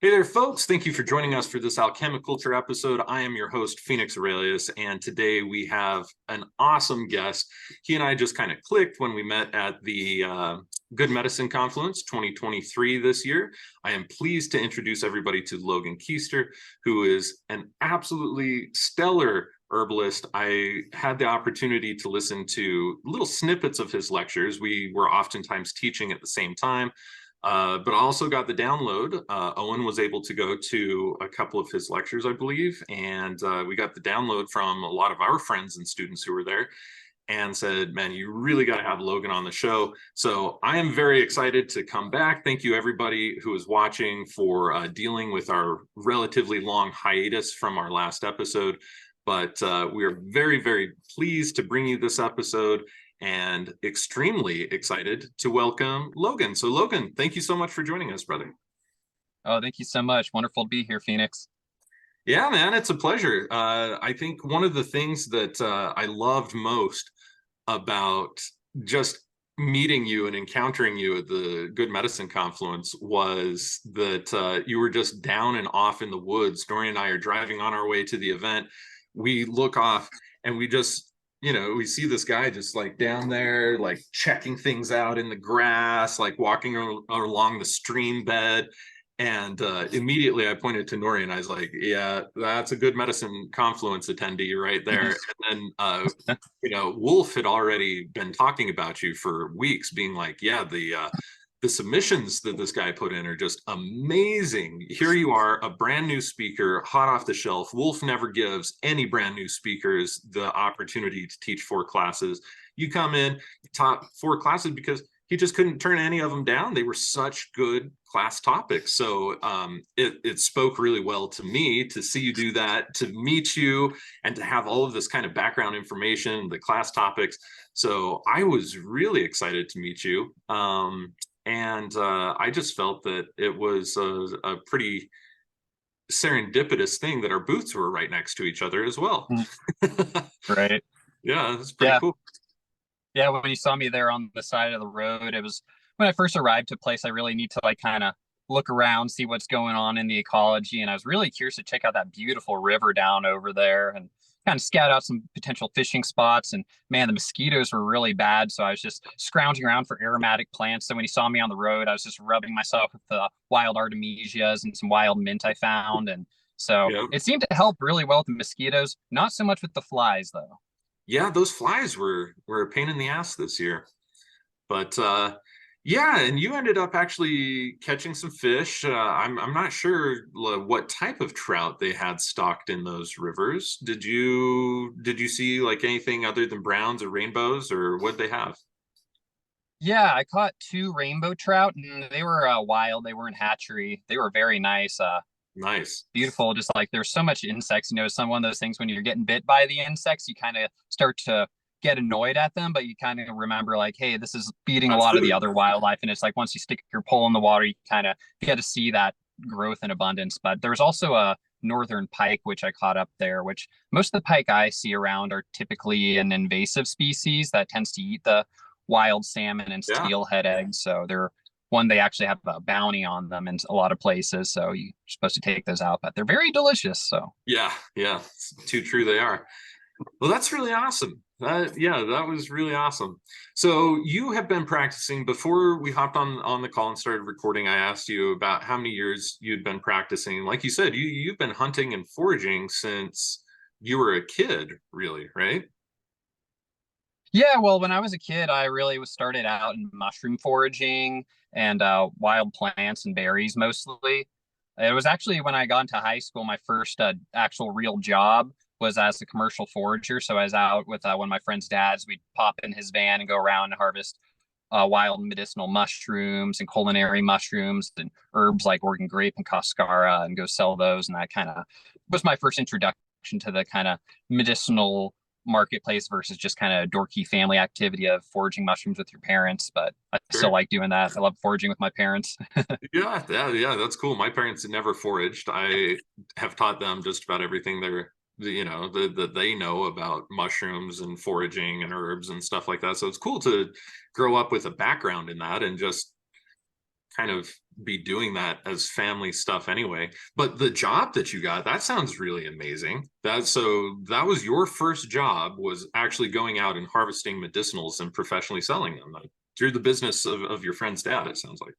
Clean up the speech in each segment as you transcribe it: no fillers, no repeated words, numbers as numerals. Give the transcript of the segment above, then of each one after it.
Hey there, folks. Thank you for joining us for this Alchemi-Culture episode. I am your host, Phoenix Aurelius, and today we have an awesome guest. He and I just kind of clicked when we met at the Good Medicine Confluence 2023 this year. I am pleased to introduce everybody to Logan Keister, who is an absolutely stellar herbalist. I had the opportunity to listen to little snippets of his lectures. We were oftentimes teaching at the same time. But I also got the download. Owen was able to go to a couple of his lectures, I believe, and we got the download from a lot of our friends and students who were there and said, man, you really got to have Logan on the show. So I am very excited to come back. Thank you, everybody who is watching, for dealing with our relatively long hiatus from our last episode. But we are very, very pleased to bring you this episode, and extremely excited to welcome Logan. So Logan, thank you so much for joining us, brother. Oh, thank you so much. Wonderful to be here, Phoenix. Yeah, man, it's a pleasure. I think one of the things that I loved most about just meeting you and encountering you at the Good Medicine Confluence was that you were just down and off in the woods. Dorian and I are driving on our way to the event. We look off and we just, we see this guy just like down there, like checking things out in the grass, like walking along the stream bed. And immediately I pointed to Nori and I was like, yeah, that's a Good Medicine Confluence attendee right there. And then, Wolf had already been talking about you for weeks, being like, yeah, the submissions that this guy put in are just amazing. Here you are, a brand new speaker, hot off the shelf. Wolf never gives any brand new speakers the opportunity to teach 4 classes. You come in, you taught 4 classes because he just couldn't turn any of them down. They were such good class topics. So it spoke really well to me to see you do that, to meet you, and to have all of this kind of background information, the class topics. So I was really excited to meet you. And I just felt that it was a pretty serendipitous thing that our booths were right next to each other as well. Right. Yeah, that's pretty cool. Yeah, when you saw me there on the side of the road, it was when I first arrived to a place. I really need to kind of look around, see what's going on in the ecology. And I was really curious to check out that beautiful river down over there and kind of scout out some potential fishing spots. And man, the mosquitoes were really bad. So I was just scrounging around for aromatic plants. So when you saw me on the road, I was just rubbing myself with the wild artemisias and some wild mint I found. And so it seemed to help really well with the mosquitoes, not so much with the flies though. Yeah, those flies were a pain in the ass this year. But yeah, and you ended up actually catching some fish. I'm not sure what type of trout they had stocked in those rivers. Did you see like anything other than browns or rainbows, or what they have? Yeah, I caught 2 rainbow trout, and they were wild. They weren't hatchery. They were very nice. Nice. Beautiful. Just like there's so much insects, some one of those things when you're getting bit by the insects, you kind of start to get annoyed at them, but you kind of remember like, hey, this is feeding a lot of the other wildlife. And it's like once you stick your pole in the water, you kind of get to see that growth and abundance. But there's also a northern pike, which I caught up there, which most of the pike I see around are typically an invasive species that tends to eat the wild salmon and steelhead eggs. So they're they actually have a bounty on them in a lot of places. So you're supposed to take those out, but they're very delicious. So yeah, too true they are. Well, that's really awesome. That was really awesome. So you have been practicing. Before we hopped on the call and started recording, I asked you about how many years you'd been practicing. Like you said, you've been hunting and foraging since you were a kid, really, right? Yeah, well, when I was a kid, I really was started out in mushroom foraging and wild plants and berries mostly. It was actually when I got into high school, my first actual real job was as a commercial forager. So I was out with one of my friend's dads. We'd pop in his van and go around and harvest wild medicinal mushrooms and culinary mushrooms and herbs like Oregon grape and cascara and go sell those. And that kind of was my first introduction to the kind of medicinal marketplace versus just kind of dorky family activity of foraging mushrooms with your parents. But I still like doing that. I love foraging with my parents. yeah, that's cool. My parents had never foraged. I have taught them just about everything that they know about mushrooms and foraging and herbs and stuff like that. So it's cool to grow up with a background in that and just kind of be doing that as family stuff anyway. But the job that you got, that sounds really amazing. That was your first job, was actually going out and harvesting medicinals and professionally selling them, like, through the business of your friend's dad, it sounds like.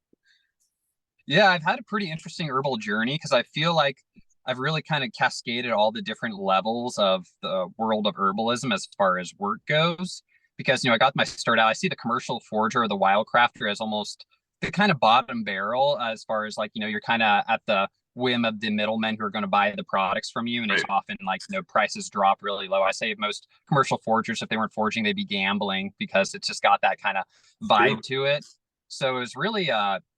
Yeah, I've had a pretty interesting herbal journey because I feel like I've really kind of cascaded all the different levels of the world of herbalism as far as work goes. Because, I got my start out, I see the commercial forager or the wildcrafter as almost the kind of bottom barrel as far as like, you're kind of at the whim of the middlemen who are going to buy the products from you. And it's Right. often like, prices drop really low. I say most commercial foragers, if they weren't foraging, they'd be gambling because it's just got that kind of True. vibe to it. So it was really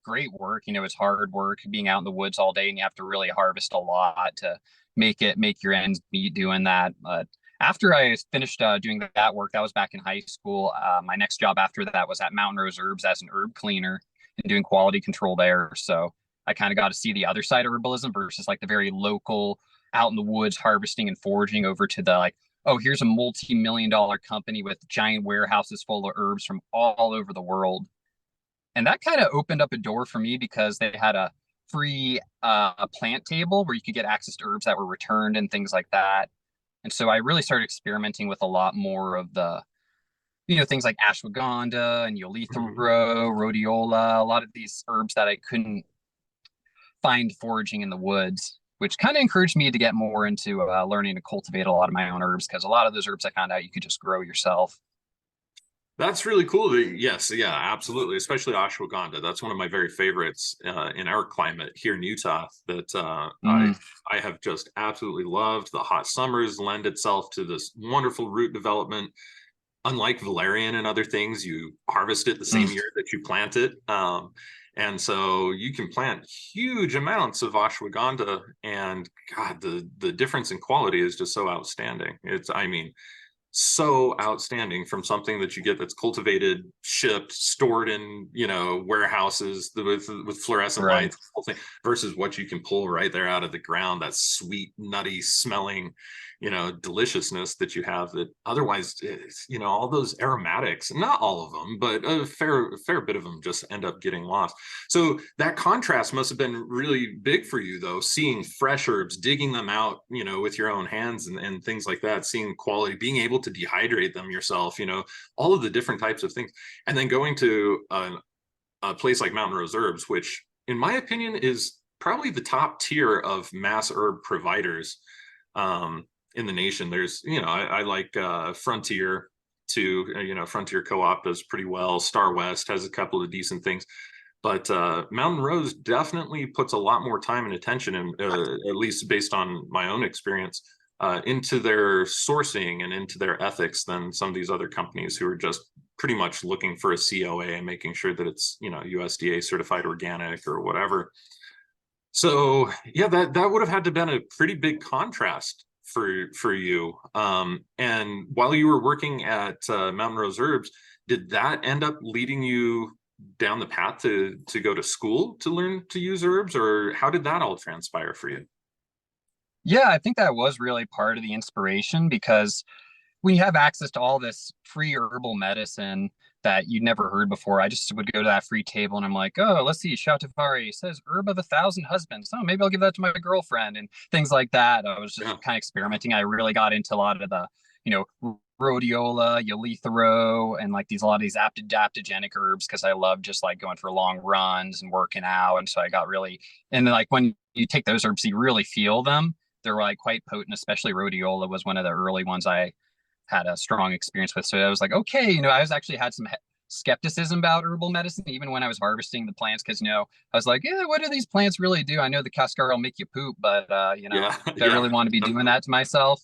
great work. It's hard work being out in the woods all day, and you have to really harvest a lot to make your ends meet doing that. But after I finished doing that work, that was back in high school. My next job after that was at Mountain Rose Herbs as an herb cleaner and doing quality control there. So I kind of got to see the other side of herbalism versus like the very local out in the woods harvesting and foraging over to the like, oh, here's a multi-million-dollar company with giant warehouses full of herbs from all over the world. And that kind of opened up a door for me because they had a free plant table where you could get access to herbs that were returned and things like that. And so I really started experimenting with a lot more of the, things like ashwaganda and Mhm. Yolithero, rhodiola, a lot of these herbs that I couldn't find foraging in the woods, which kind of encouraged me to get more into learning to cultivate a lot of my own herbs because a lot of those herbs I found out you could just grow yourself. That's really cool. Yes, yeah, absolutely. Especially ashwagandha. That's one of my very favorites in our climate here in Utah. That Mm, I have just absolutely loved. The hot summers lend itself to this wonderful root development. Unlike valerian and other things, you harvest it the same mm. year that you plant it. And so you can plant huge amounts of ashwagandha, and God, the difference in quality is just so outstanding. I mean, so outstanding from something that you get that's cultivated, shipped, stored in, warehouses with fluorescent Right. lights, versus what you can pull right there out of the ground, that sweet, nutty smelling, deliciousness that you have, that otherwise, all those aromatics, not all of them, but a fair bit of them just end up getting lost. So that contrast must have been really big for you, though, seeing fresh herbs, digging them out, with your own hands, and things like that, seeing quality, being able to dehydrate them yourself, all of the different types of things. And then going to a place like Mountain Rose Herbs, which in my opinion is probably the top tier of mass herb providers in the nation. There's, I like Frontier too. Frontier Co-op does pretty well. Star West has a couple of decent things. But Mountain Rose definitely puts a lot more time and attention, and at least based on my own experience, into their sourcing and into their ethics than some of these other companies who are just pretty much looking for a COA and making sure that it's, USDA certified organic or whatever. So yeah, that would have had to been a pretty big contrast for you. And while you were working at Mountain Rose Herbs, did that end up leading you down the path to go to school to learn to use herbs, or how did that all transpire for you? Yeah, I think that was really part of the inspiration because when you have access to all this free herbal medicine that you'd never heard before, I just would go to that free table and I'm like, oh, let's see, Shatavari says herb of 1,000 husbands. Oh, maybe I'll give that to my girlfriend and things like that. I was just Yeah. kind of experimenting. I really got into a lot of the, rhodiola, Yolithero, and like a lot of these adaptogenic herbs because I love just like going for long runs and working out. And so I got really, and then like when you take those herbs, you really feel them. They're like quite potent, especially rhodiola was one of the early ones I had a strong experience with. So I was like, okay, I was actually had some skepticism about herbal medicine, even when I was harvesting the plants, because, I was like, yeah, what do these plants really do? I know the cascar will make you poop, but, Yeah. do I Yeah, really want to be doing definitely. that to myself?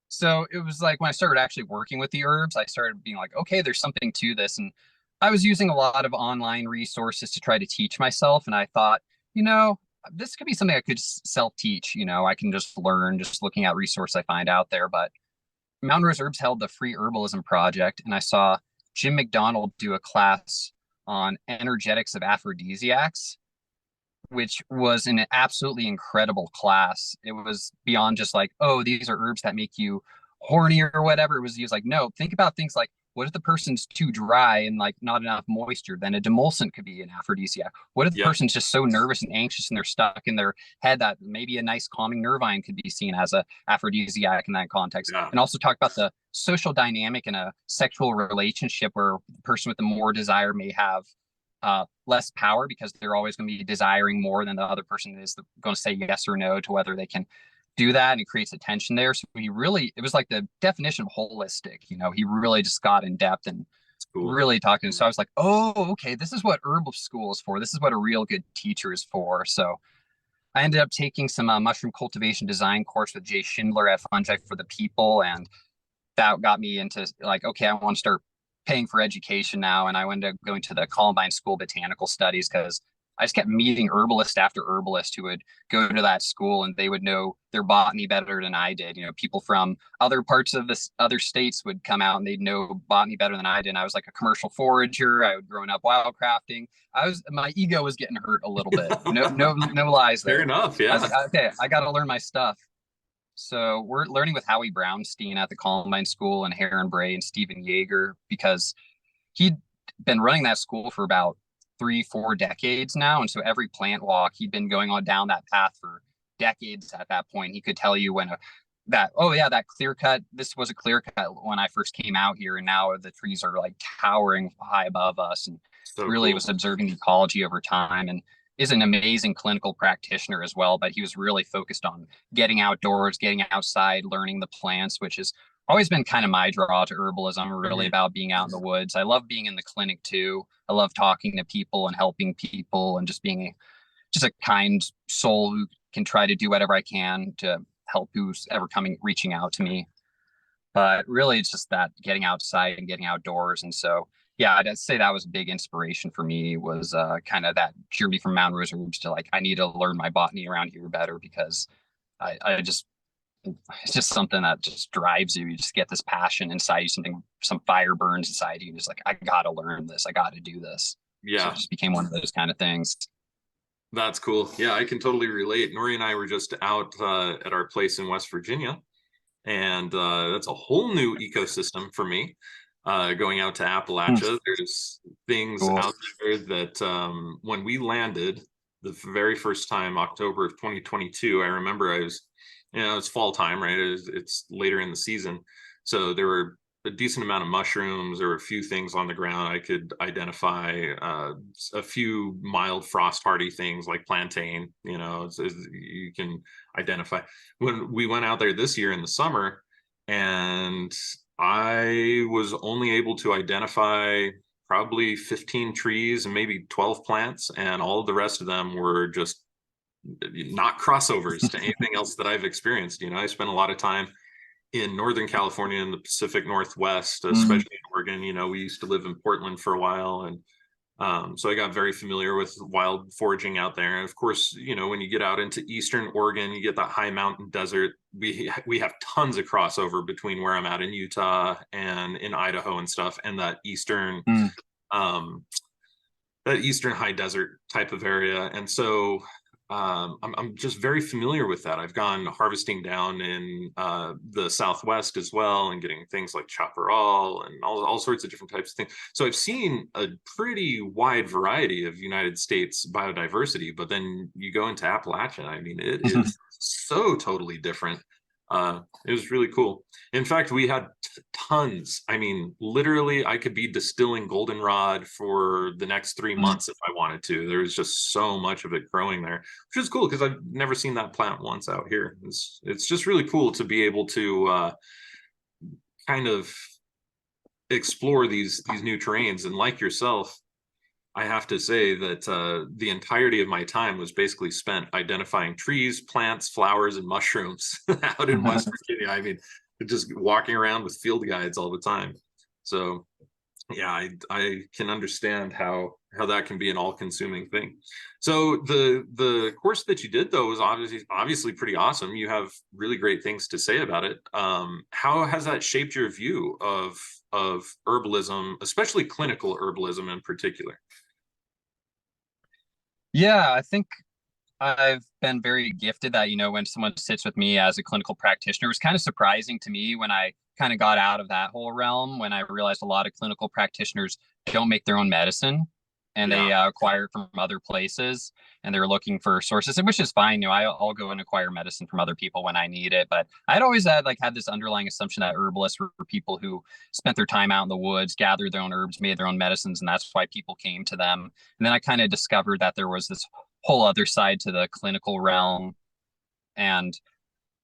So it was like when I started actually working with the herbs, I started being like, okay, there's something to this. And I was using a lot of online resources to try to teach myself. And I thought, this could be something I could self teach. I can just learn just looking at resources I find out there. But Mountain Rose Herbs held the free herbalism project, and I saw Jim McDonald do a class on energetics of aphrodisiacs, which was an absolutely incredible class. It was beyond just like, oh, these are herbs that make you horny or whatever. It was he was like, no, think about things like What if the person's too dry and like not enough moisture? Then a demulcent could be an aphrodisiac. What if the Yeah. person's just so nervous and anxious and they're stuck in their head that maybe a nice calming nervine could be seen as a aphrodisiac in that context? Yeah. And also talk about the social dynamic in a sexual relationship where the person with the more desire may have less power because they're always going to be desiring more than the other person is going to say yes or no to whether they can do that, and it creates a tension there. So it was like the definition of holistic. He really just got in depth and Cool. really talking. So I was like, oh, okay, this is what herbal school is for. This is what a real good teacher is for. So I ended up taking some mushroom cultivation design course with Jay Schindler at Fungi for the People, and that got me into like, okay, I want to start paying for education now. And I went to going to the Columbine School of Botanical Studies because I just kept meeting herbalist after herbalist who would go to that school and they would know their botany better than I did. People from other parts of the other states would come out and they'd know botany better than I did. And I was like a commercial forager. I had grown up wildcrafting. My ego was getting hurt a little bit. No lies there. Fair enough. Yeah. I was like, okay, I got to learn my stuff. So we're learning with Howie Brownstein at the Columbine School and Heron Bray and Stephen Yeager because he'd been running that school for about 3-4 decades now. And so every plant walk, he'd been going on down that path for decades at that point. He could tell you when that clear cut, this was a clear cut when I first came out here. And now the trees are like towering high above us. And So really cool. was observing the ecology over time, and is an amazing clinical practitioner as well. But he was really focused on getting outdoors, getting outside, learning the plants, which has always been kind of my draw to herbalism, really about being out in the woods. I love being in the clinic too. I love talking to people and helping people and just being just a kind soul who can try to do whatever I can to help who's ever reaching out to me. But really it's just that getting outside and getting outdoors. And so, yeah, I'd say that was a big inspiration for me, was kind of that journey from Mountain Reserves to like, I need to learn my botany around here better because it's just something that just drives you. You just get this passion inside you, some fire burns inside you. Just like, I got to learn this. I got to do this. Yeah. So it just became one of those kind of things. That's cool. Yeah, I can totally relate. Nori and I were just out at our place in West Virginia, and that's a whole new ecosystem for me. Going out to Appalachia, there's things out there that when we landed the very first time, October of 2022, I remember it's fall time, right? It's later in the season. So there were a decent amount of mushrooms. There were a few things on the ground. I could identify a few mild frost hardy things like plantain, you can identify. When we went out there this year in the summer, and I was only able to identify probably 15 trees and maybe 12 plants, and all of the rest of them were just not crossovers to anything else that I've experienced. I spent a lot of time in Northern California and the Pacific Northwest, especially in Oregon. We used to live in Portland for a while, and so I got very familiar with wild foraging out there. And of course, when you get out into Eastern Oregon, you get that high mountain desert. We have tons of crossover between where I'm at in Utah and in Idaho and stuff, and that Eastern high desert type of area. And so I'm just very familiar with that. I've gone harvesting down in the Southwest as well, and getting things like chaparral and all sorts of different types of things. So I've seen a pretty wide variety of United States biodiversity, but then you go into Appalachia, I mean, it is so totally different. It was really cool. In fact, we had tons. I mean, literally, I could be distilling goldenrod for the next 3 months if I wanted to. There was just so much of it growing there, which is cool because I've never seen that plant once out here. It's just really cool to be able to kind of explore these new terrains. And like yourself, I have to say that the entirety of my time was basically spent identifying trees, plants, flowers, and mushrooms out in West Virginia. I mean, just walking around with field guides all the time. So yeah, I can understand how that can be an all-consuming thing. So the course that you did, though, was obviously pretty awesome. You have really great things to say about it. How has that shaped your view of herbalism, especially clinical herbalism in particular? Yeah, I think I've been very gifted that, when someone sits with me as a clinical practitioner, it was kind of surprising to me when I kind of got out of that whole realm, when I realized a lot of clinical practitioners don't make their own medicine and Yeah. they acquire it from other places and they're looking for sources, which is fine. I'll go and acquire medicine from other people when I need it. But I'd always had this underlying assumption that herbalists were people who spent their time out in the woods, gathered their own herbs, made their own medicines, and that's why people came to them. And then I kind of discovered that there was this whole other side to the clinical realm. And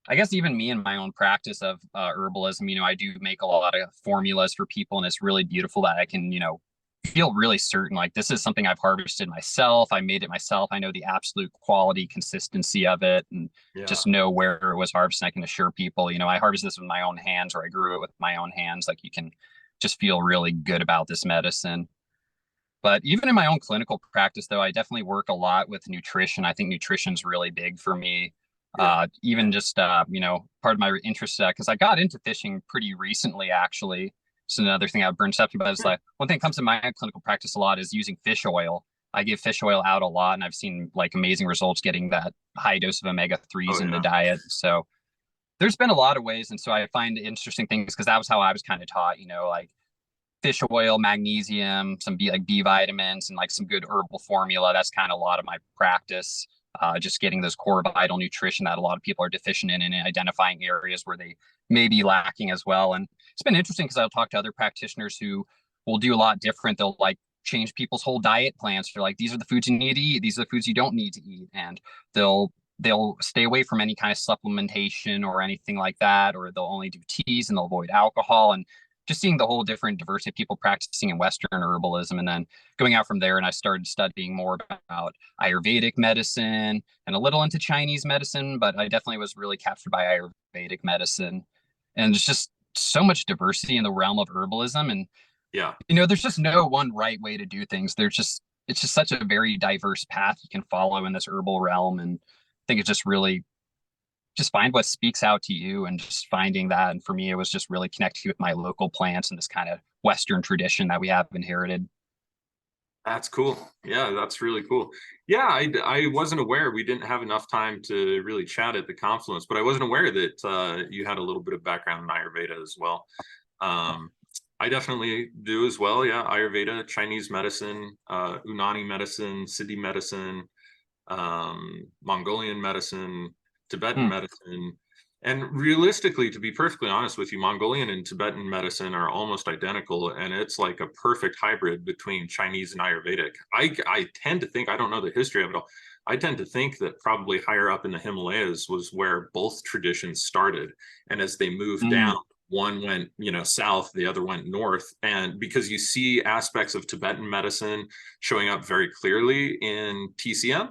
I guess even me in my own practice of herbalism, I do make a lot of formulas for people, and it's really beautiful that I can, feel really certain like this is something I've harvested myself. I made it myself. I know the absolute quality, consistency of it, and Yeah. just know where it was harvested. I can assure people, I harvested this with my own hands, or I grew it with my own hands. Like you can just feel really good about this medicine. But even in my own clinical practice, though, I definitely work a lot with nutrition. I think nutrition's really big for me. Yeah. Even just, part of my interest, because I got into fishing pretty recently, actually. So another thing I've burned up about is like one thing that comes in my clinical practice a lot is using fish oil. I give fish oil out a lot, and I've seen like amazing results getting that high dose of omega Oh 3s in the yeah. diet. So there's been a lot of ways, and so I find interesting things because that was how I was kind of taught. Like fish oil, magnesium, some B vitamins, and like some good herbal formula. That's kind of a lot of my practice. Just getting those core vital nutrition that a lot of people are deficient in, and identifying areas where they may be lacking as well. And it's been interesting because I'll talk to other practitioners who will do a lot different. They'll like change people's whole diet plans. They're like, these are the foods you need to eat. These are the foods you don't need to eat. And they'll stay away from any kind of supplementation or anything like that, or they'll only do teas and they'll avoid alcohol. And just seeing the whole different diversity of people practicing in Western herbalism, and then going out from there. And I started studying more about Ayurvedic medicine and a little into Chinese medicine, but I definitely was really captured by Ayurvedic medicine. And there's just so much diversity in the realm of herbalism. And, Yeah. there's just no one right way to do things. It's just such a very diverse path you can follow in this herbal realm. And I think it's just really just find what speaks out to you and just finding that. And for me, it was just really connecting with my local plants and this kind of Western tradition that we have inherited. That's cool. Yeah, that's really cool. Yeah, I wasn't aware. We didn't have enough time to really chat at the confluence, but I wasn't aware that you had a little bit of background in Ayurveda as well. Um, I definitely do as well. Yeah, Ayurveda, Chinese medicine, Unani medicine, Siddhi medicine, Mongolian medicine, Tibetan Mm, medicine. And realistically, to be perfectly honest with you, Mongolian and Tibetan medicine are almost identical, and it's like a perfect hybrid between Chinese and Ayurvedic. I tend to think, I don't know the history of it all, I tend to think that probably higher up in the Himalayas was where both traditions started. And as they moved down, mm, one went, south, the other went north. And because you see aspects of Tibetan medicine showing up very clearly in TCM,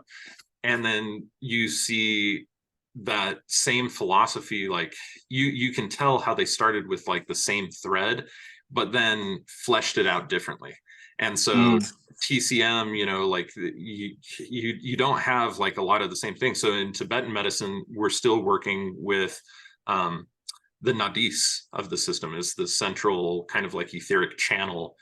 and then you see that same philosophy, like you can tell how they started with like the same thread but then fleshed it out differently. And so mm, TCM, like you don't have like a lot of the same things. So in Tibetan medicine, we're still working with the nadis of the system, is the central kind of like etheric channel,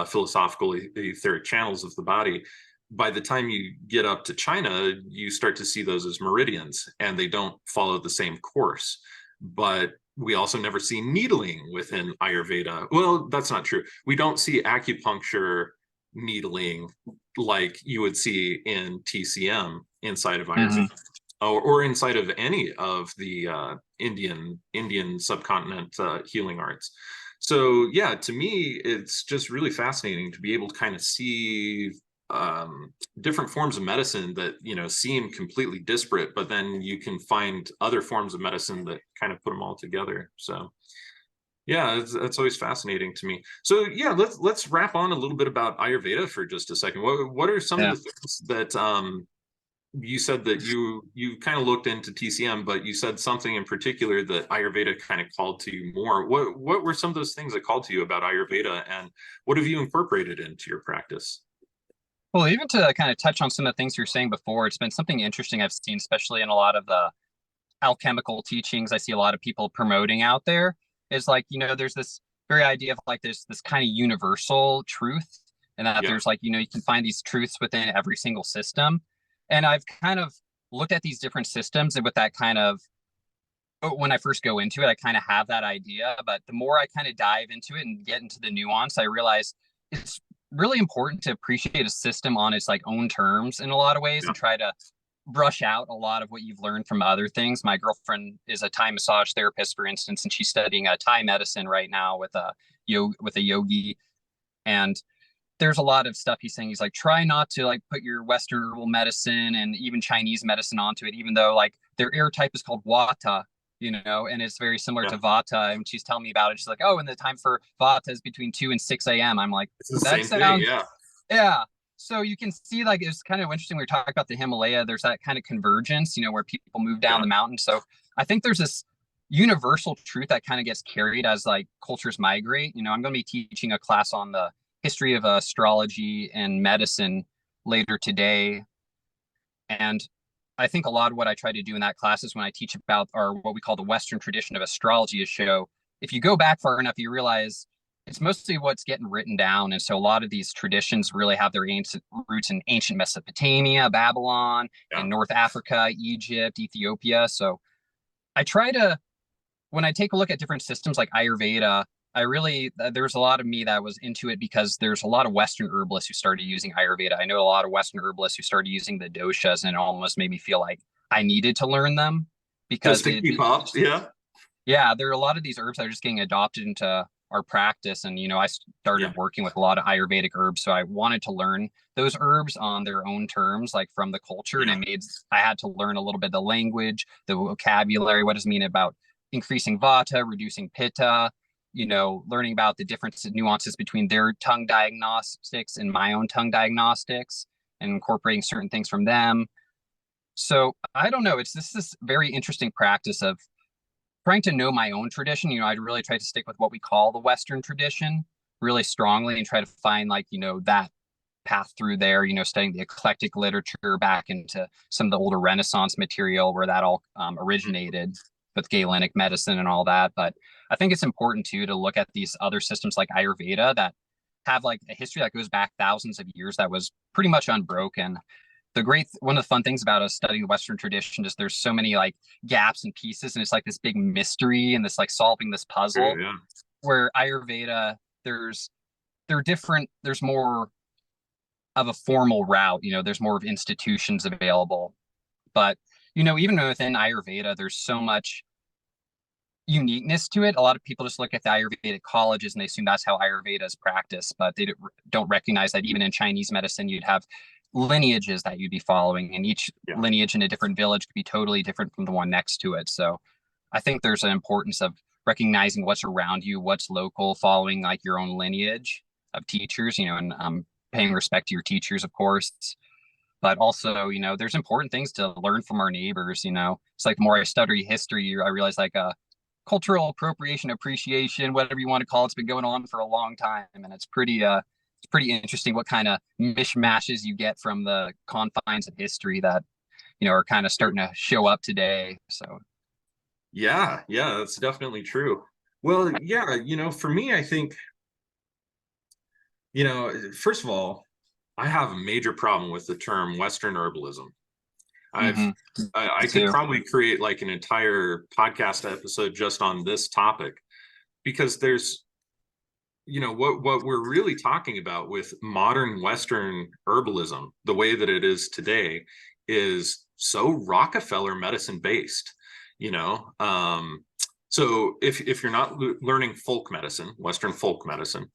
philosophical etheric channels of the body. By the time you get up to China, you start to see those as meridians, and they don't follow the same course. But we also never see needling within Ayurveda. Well, that's not true. We don't see acupuncture needling like you would see in TCM inside of Ayurveda, mm. or inside of any of the Indian subcontinent healing arts. So yeah, to me, it's just really fascinating to be able to kind of see different forms of medicine that seem completely disparate, but then you can find other forms of medicine that kind of put them all together. So yeah, that's always fascinating to me. So yeah, let's wrap on a little bit about Ayurveda for just a second. What are some of Yeah. the things that you said that you kind of looked into TCM, but you said something in particular that Ayurveda kind of called to you more. What were some of those things that called to you about Ayurveda, and what have you incorporated into your practice? Well, even to kind of touch on some of the things you're saying before, it's been something interesting I've seen, especially in a lot of the alchemical teachings I see a lot of people promoting out there. Is like, there's this very idea of like there's this kind of universal truth, and that Yeah. there's like, you can find these truths within every single system. And I've kind of looked at these different systems, and with that kind of, when I first go into it, I kind of have that idea, but the more I kind of dive into it and get into the nuance, I realize it's really important to appreciate a system on its like own terms in a lot of ways, Yeah. and try to brush out a lot of what you've learned from other things. My girlfriend is a Thai massage therapist, for instance, and she's studying a Thai medicine right now with a yogi. And there's a lot of stuff he's saying. He's like, try not to like put your Western herbal medicine and even Chinese medicine onto it, even though like their air type is called Vata, and it's very similar Yeah. to Vata. And she's telling me about it. She's like, oh, and the time for Vata is between 2 and 6 a.m. I'm like, It's the that same thing. sounds, Yeah. yeah. So you can see like it's kind of interesting. We were talking about the Himalaya. There's that kind of convergence, where people move down Yeah. the mountain. So I think there's this universal truth that kind of gets carried as like cultures migrate. I'm going to be teaching a class on the history of astrology and medicine later today. And I think a lot of what I try to do in that class is when I teach about our what we call the Western tradition of astrology is show, if you go back far enough, you realize it's mostly what's getting written down. And so a lot of these traditions really have their ancient roots in ancient Mesopotamia, Babylon, Yeah. and North Africa, Egypt, Ethiopia. So I try to, when I take a look at different systems like Ayurveda, there's a lot of me that was into it because there's a lot of Western herbalists who started using Ayurveda. I know a lot of Western herbalists who started using the doshas, and it almost made me feel like I needed to learn them Just because to keep up. Yeah. yeah, there are a lot of these herbs that are just getting adopted into our practice. And, I Yeah. started working with a lot of Ayurvedic herbs. So I wanted to learn those herbs on their own terms, like from the culture. Yeah. And I had to learn a little bit of the language, the vocabulary, what does it mean about increasing vata, reducing pitta, learning about the differences, nuances between their tongue diagnostics and my own tongue diagnostics, and incorporating certain things from them. So I don't know. It's this very interesting practice of trying to know my own tradition. I really try to stick with what we call the Western tradition really strongly and try to find like, that path through there, studying the eclectic literature back into some of the older Renaissance material where that all originated with Galenic medicine and all that. But I think it's important too to look at these other systems like Ayurveda that have like a history that goes back thousands of years that was pretty much unbroken. One of the fun things about us studying the Western tradition is there's so many like gaps and pieces, and it's like this big mystery and this like solving this puzzle. Yeah. Where Ayurveda, they're different. There's more of a formal route. There's more of institutions available. But even within Ayurveda, there's so much uniqueness to it. A lot of people just look at the Ayurvedic colleges and they assume that's how Ayurveda is practiced, but they don't recognize that even in Chinese medicine, you'd have lineages that you'd be following, and each lineage in a different village could be totally different from the one next to it. So I think there's an importance of recognizing what's around you, what's local, following like your own lineage of teachers, and paying respect to your teachers, of course. But also, there's important things to learn from our neighbors. It's like the more I study history, I realize like cultural appropriation, appreciation, whatever you want to call it, it's been going on for a long time, and it's pretty interesting what kind of mishmashes you get from the confines of history that are kind of starting to show up today. So Yeah, that's definitely true. Well, yeah, for me, I think, first of all, I have a major problem with the term Western herbalism. I could probably create like an entire podcast episode just on this topic, because there's, what we're really talking about with modern Western herbalism, the way that it is today, is so Rockefeller medicine based, so if you're not learning folk medicine, Western folk medicine,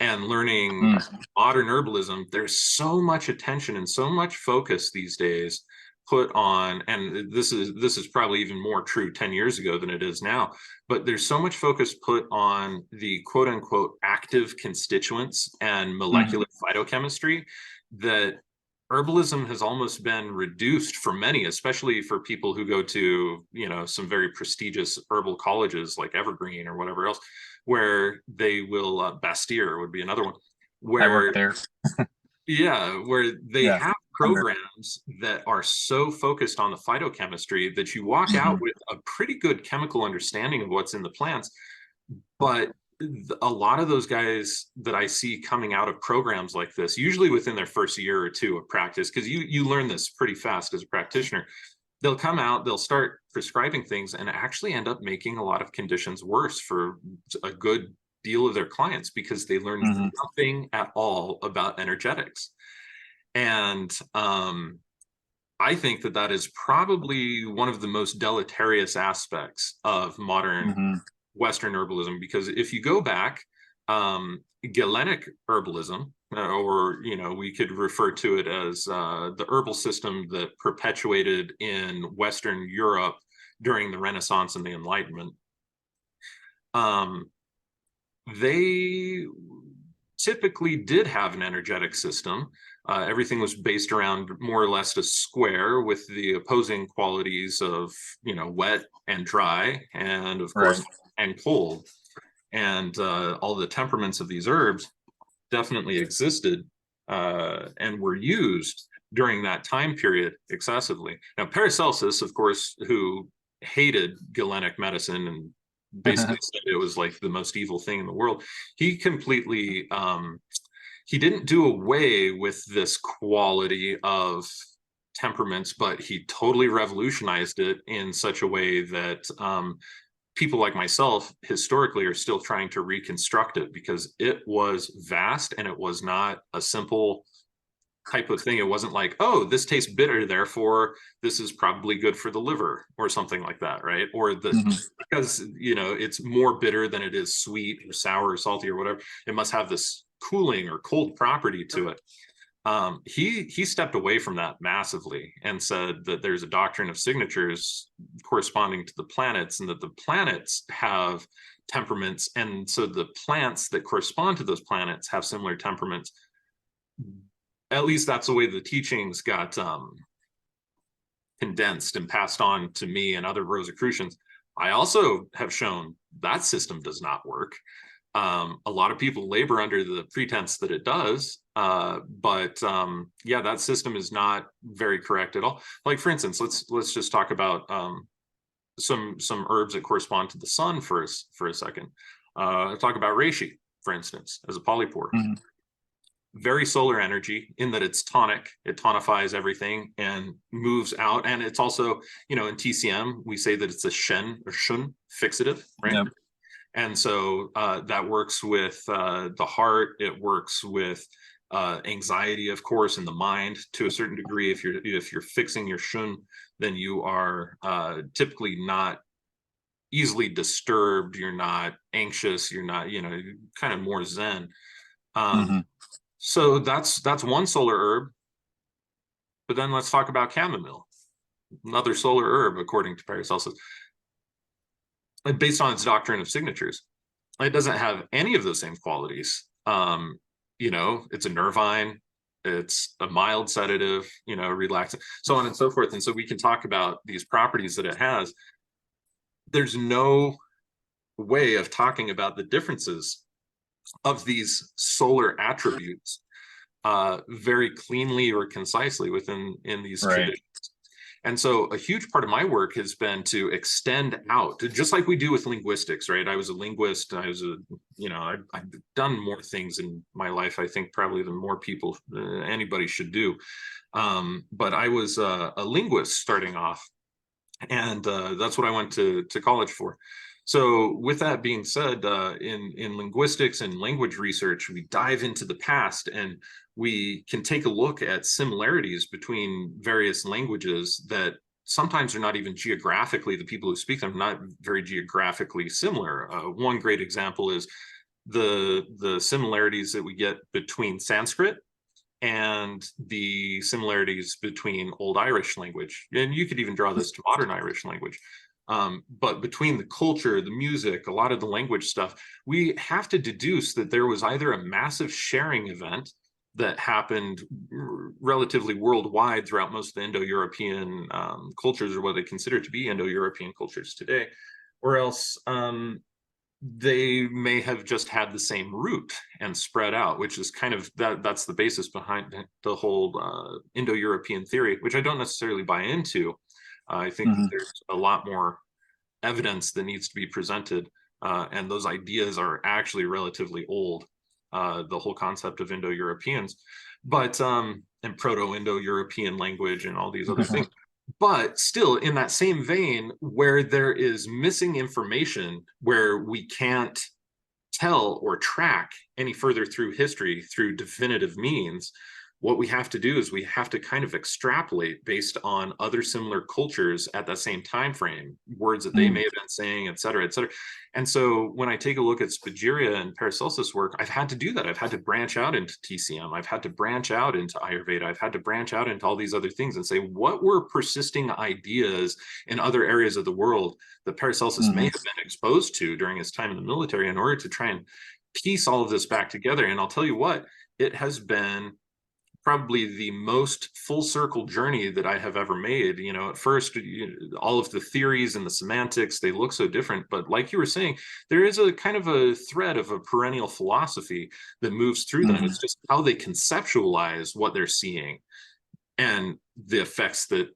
and learning modern herbalism, there's so much attention and so much focus these days put on, and this is probably even more true 10 years ago than it is now, but there's so much focus put on the quote unquote active constituents and molecular phytochemistry that herbalism has almost been reduced for many, especially for people who go to, some very prestigious herbal colleges like Evergreen or whatever else, where they will, Bastyr would be another one, where I work there. where they have programs that are so focused on the phytochemistry that you walk out with a pretty good chemical understanding of what's in the plants, but a lot of those guys that I see coming out of programs like this, usually within their first year or two of practice, because you learn this pretty fast as a practitioner, they'll come out, they'll start prescribing things and actually end up making a lot of conditions worse for a good deal of their clients because they learned nothing at all about energetics. And I think that that is probably one of the most deleterious aspects of modern Western herbalism, because if you go back, Galenic herbalism, or we could refer to it as the herbal system that perpetuated in Western Europe during the Renaissance and the Enlightenment, they typically did have an energetic system. Everything was based around more or less a square with the opposing qualities of, wet and dry, and of course, and cold. And all the temperaments of these herbs definitely existed and were used during that time period excessively. Now, Paracelsus, of course, who hated Galenic medicine and basically said it was like the most evil thing in the world, he completely he didn't do away with this quality of temperaments, but he totally revolutionized it in such a way that people like myself historically are still trying to reconstruct it, because it was vast and it was not a simple type of thing. It wasn't like, oh, this tastes bitter, therefore this is probably good for the liver or something like that, right? Or because it's more bitter than it is sweet or sour or salty or whatever, it must have this cooling or cold property to it. He stepped away from that massively and said that there's a doctrine of signatures corresponding to the planets, and that the planets have temperaments, and so the plants that correspond to those planets have similar temperaments. At least that's the way the teachings got condensed and passed on to me and other Rosicrucians. I also have shown that system does not work. A lot of people labor under the pretense that it does, but that system is not very correct at all. Like, for instance, let's just talk about some herbs that correspond to the sun for a second. Talk about reishi, for instance, as a polypore. Very solar energy in that it's tonic, it tonifies everything and moves out. And it's also, in TCM, we say that it's a shen or shun fixative, right? Yep. And so that works with the heart. It works with anxiety, of course, in the mind to a certain degree. If you're fixing your shun, then you are typically not easily disturbed. You're not anxious. You're not, you're kind of more zen. So that's one solar herb. But then let's talk about chamomile, another solar herb, according to Paracelsus. Based on its doctrine of signatures, it doesn't have any of those same qualities. It's a nervine, it's a mild sedative, relaxing, so on and so forth. And so we can talk about these properties that it has. There's no way of talking about the differences of these solar attributes very cleanly or concisely within these traditions. And so a huge part of my work has been to extend out, just like we do with linguistics, right? I was a linguist. I've done more things in my life, I think, probably than more people, anybody should do. But I was a linguist starting off, and that's what I went to college for. So with that being said, in linguistics and language research, we dive into the past and we can take a look at similarities between various languages that sometimes are not even geographically, the people who speak them, not very geographically similar. One great example is the similarities that we get between Sanskrit and the similarities between Old Irish language. And you could even draw this to modern Irish language. But between the culture, the music, a lot of the language stuff, we have to deduce that there was either a massive sharing event that happened relatively worldwide throughout most of the Indo-European cultures, or what they consider to be Indo-European cultures today, or else they may have just had the same root and spread out, which is kind of that's the basis behind the whole Indo-European theory, which I don't necessarily buy into. I think that there's a lot more evidence that needs to be presented And those ideas are actually relatively old. The whole concept of Indo-Europeans, but and Proto-Indo-European language and all these other things. But still, in that same vein, where there is missing information, where we can't tell or track any further through history through definitive means, what we have to do is we have to kind of extrapolate based on other similar cultures at that same time frame, words that they may have been saying, et cetera, et cetera. And so when I take a look at Spagyria and Paracelsus work, I've had to do that. I've had to branch out into TCM. I've had to branch out into Ayurveda. I've had to branch out into all these other things and say, what were persisting ideas in other areas of the world that Paracelsus may have been exposed to during his time in the military, in order to try and piece all of this back together. And I'll tell you what, it has been probably the most full circle journey that I have ever made. You know, at first, all of the theories and the semantics, they look so different, but like you were saying, there is a kind of a thread of a perennial philosophy that moves through them. It's just how they conceptualize what they're seeing and the effects that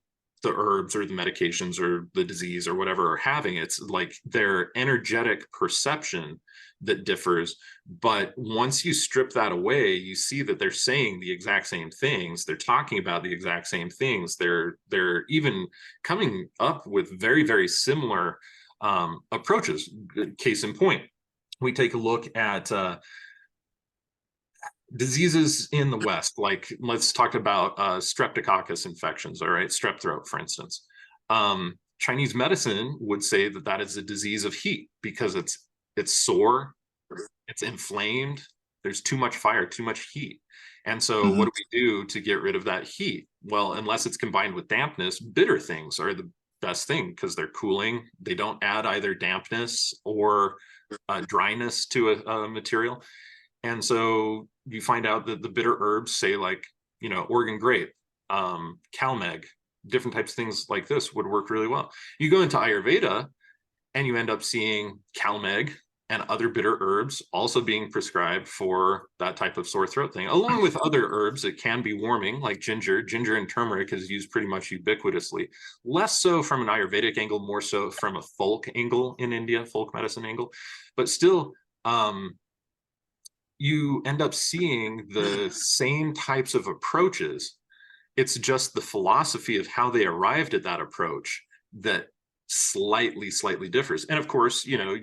the herbs or the medications or the disease or whatever are having. It's like their energetic perception that differs. But once you strip that away, you see that they're saying the exact same things. They're talking about the exact same things. They're even coming up with very, very similar approaches. Case in point, we take a look at diseases in the West, like let's talk about streptococcus infections, all right, strep throat, for instance. Chinese medicine would say that that is a disease of heat because it's sore, it's inflamed, there's too much fire, too much heat. And so what do we do to get rid of that heat? Well, unless it's combined with dampness, bitter things are the best thing because they're cooling. They don't add either dampness or dryness to a material. And so you find out that the bitter herbs, say like, you know, Oregon grape, calmeg, different types of things like this would work really well. You go into Ayurveda and you end up seeing calmeg and other bitter herbs also being prescribed for that type of sore throat thing, along with other herbs that can be warming, like ginger. Ginger and turmeric is used pretty much ubiquitously, less so from an Ayurvedic angle, more so from a folk angle in India, folk medicine angle, but still, you end up seeing the same types of approaches. It's just the philosophy of how they arrived at that approach that slightly differs. And of course, you know,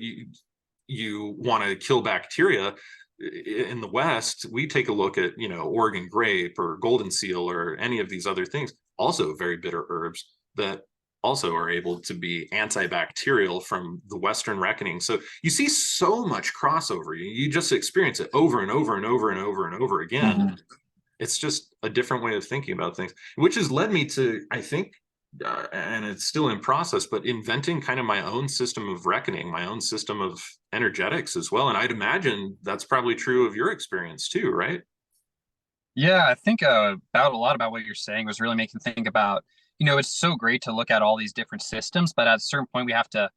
you want to kill bacteria. In the West, we take a look at, you know, Oregon grape or golden seal or any of these other things, also very bitter herbs that also are able to be antibacterial from the Western reckoning. So you see so much crossover. You just experience it over and over and over and over and over again. It's just a different way of thinking about things, which has led me to, I think, and it's still in process, but inventing kind of my own system of reckoning, my own system of energetics as well. And I'd imagine that's probably true of your experience too, right? Yeah, I think about a lot about what you're saying was really making me think about, you know, it's so great to look at all these different systems, but at a certain point we have to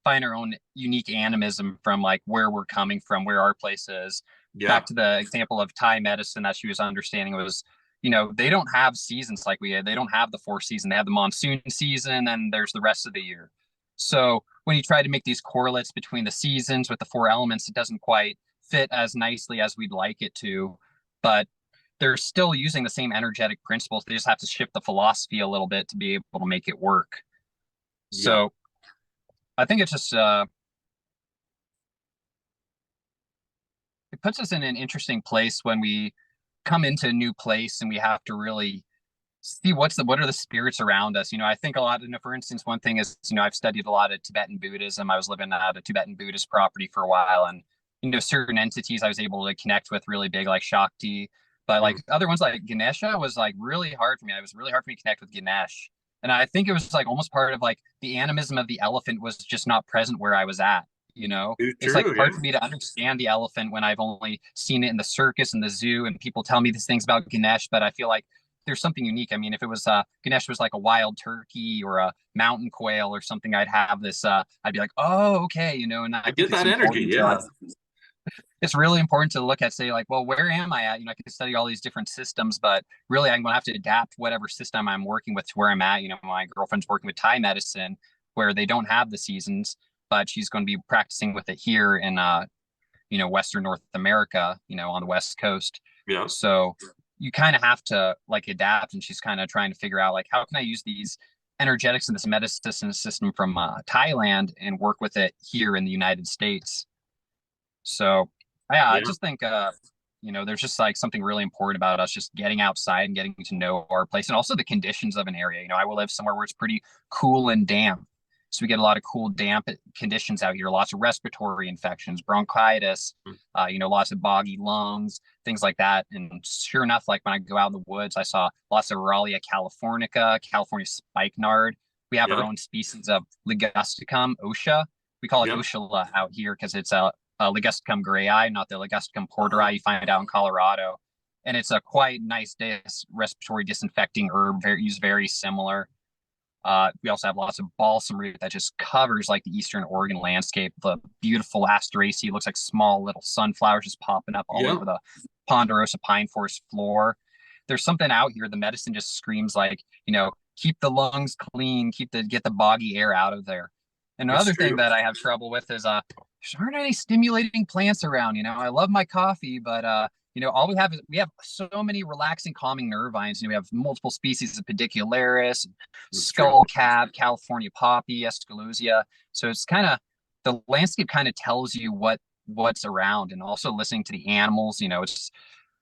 find our own unique animism from like where we're coming from, where our place is. Yeah. Back to the example of Thai medicine that she was understanding was, you know, they don't have seasons like we had. They don't have the 4 season. They have the monsoon season and there's the rest of the year. So when you try to make these correlates between the seasons with the 4 elements, it doesn't quite fit as nicely as we'd like it to. But they're still using the same energetic principles. They just have to shift the philosophy a little bit to be able to make it work. So I think it's just it puts us in an interesting place when we come into a new place and we have to really see what are the spirits around us. You know, I think a lot of, for instance, one thing is, you know, I've studied a lot of Tibetan Buddhism. I was living at a Tibetan Buddhist property for a while, and you know, certain entities I was able to connect with really big, like Shakti. But like other ones like Ganesha was like really hard for me. It was really hard for me to connect with Ganesh. And I think it was like almost part of like the animism of the elephant was just not present where I was at. You know, it's like hard for me to understand the elephant when I've only seen it in the circus and the zoo, and people tell me these things about Ganesh, but I feel like there's something unique. I mean, if it was Ganesh was like a wild turkey or a mountain quail or something, I'd have this. I'd be like, oh, okay, you know. And I get that energy. Yeah, it's really important to look at, say, like, well, where am I at? You know, I can study all these different systems, but really, I'm gonna have to adapt whatever system I'm working with to where I'm at. You know, my girlfriend's working with Thai medicine, where they don't have the seasons. but she's going to be practicing with it here in Western North America, on the West Coast. Yeah. So you kind of have to like adapt, and she's kind of trying to figure out like, how can I use these energetics in this medicine system from Thailand and work with it here in the United States. So yeah, I just think there's just like something really important about us just getting outside and getting to know our place, and also the conditions of an area. I will live somewhere where it's pretty cool and damp. So we get a lot of cool, damp conditions out here, lots of respiratory infections, bronchitis, lots of boggy lungs, things like that. And sure enough, like when I go out in the woods, I saw lots of Aralia californica, California spikenard. We have our own species of Ligusticum osha. We call it Oshala out here because it's a Ligusticum grayi, not the Ligusticum porteri you find out in Colorado. And it's a quite nice respiratory disinfecting herb, used very similar. We also have lots of balsam root that just covers like the Eastern Oregon landscape. The beautiful Asteraceae looks like small little sunflowers just popping up all over the ponderosa pine forest floor. There's something out here. The medicine just screams like, keep the lungs clean, get the boggy air out of there. And another thing that I have trouble with is there aren't any stimulating plants around. I love my coffee, but all we have so many relaxing, calming nerve vines. We have multiple species of pedicularis, skullcap, California poppy, escallosia. So it's kind of, the landscape kind of tells you what's around, and also listening to the animals. It's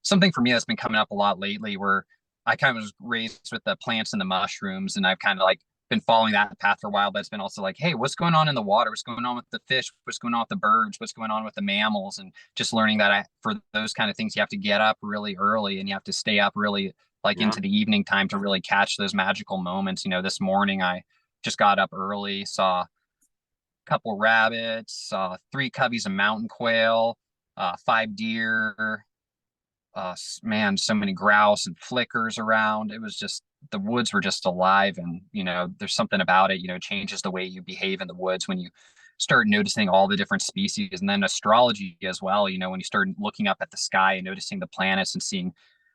something for me that's been coming up a lot lately, where I kind of was raised with the plants and the mushrooms, and I've kind of like been following that path for a while, but it's been also like, hey, what's going on in the water? What's going on with the fish? What's going on with the birds? What's going on with the mammals? And just learning that for those kind of things, you have to get up really early, and you have to stay up really into the evening time to really catch those magical moments. This morning I just got up early, saw a couple rabbits, saw 3 coveys of mountain quail, 5 deer, so many grouse and flickers around. It was just, the woods were just alive. And there's something about it, changes the way you behave in the woods when you start noticing all the different species. And then astrology as well, when you start looking up at the sky and noticing the planets and seeing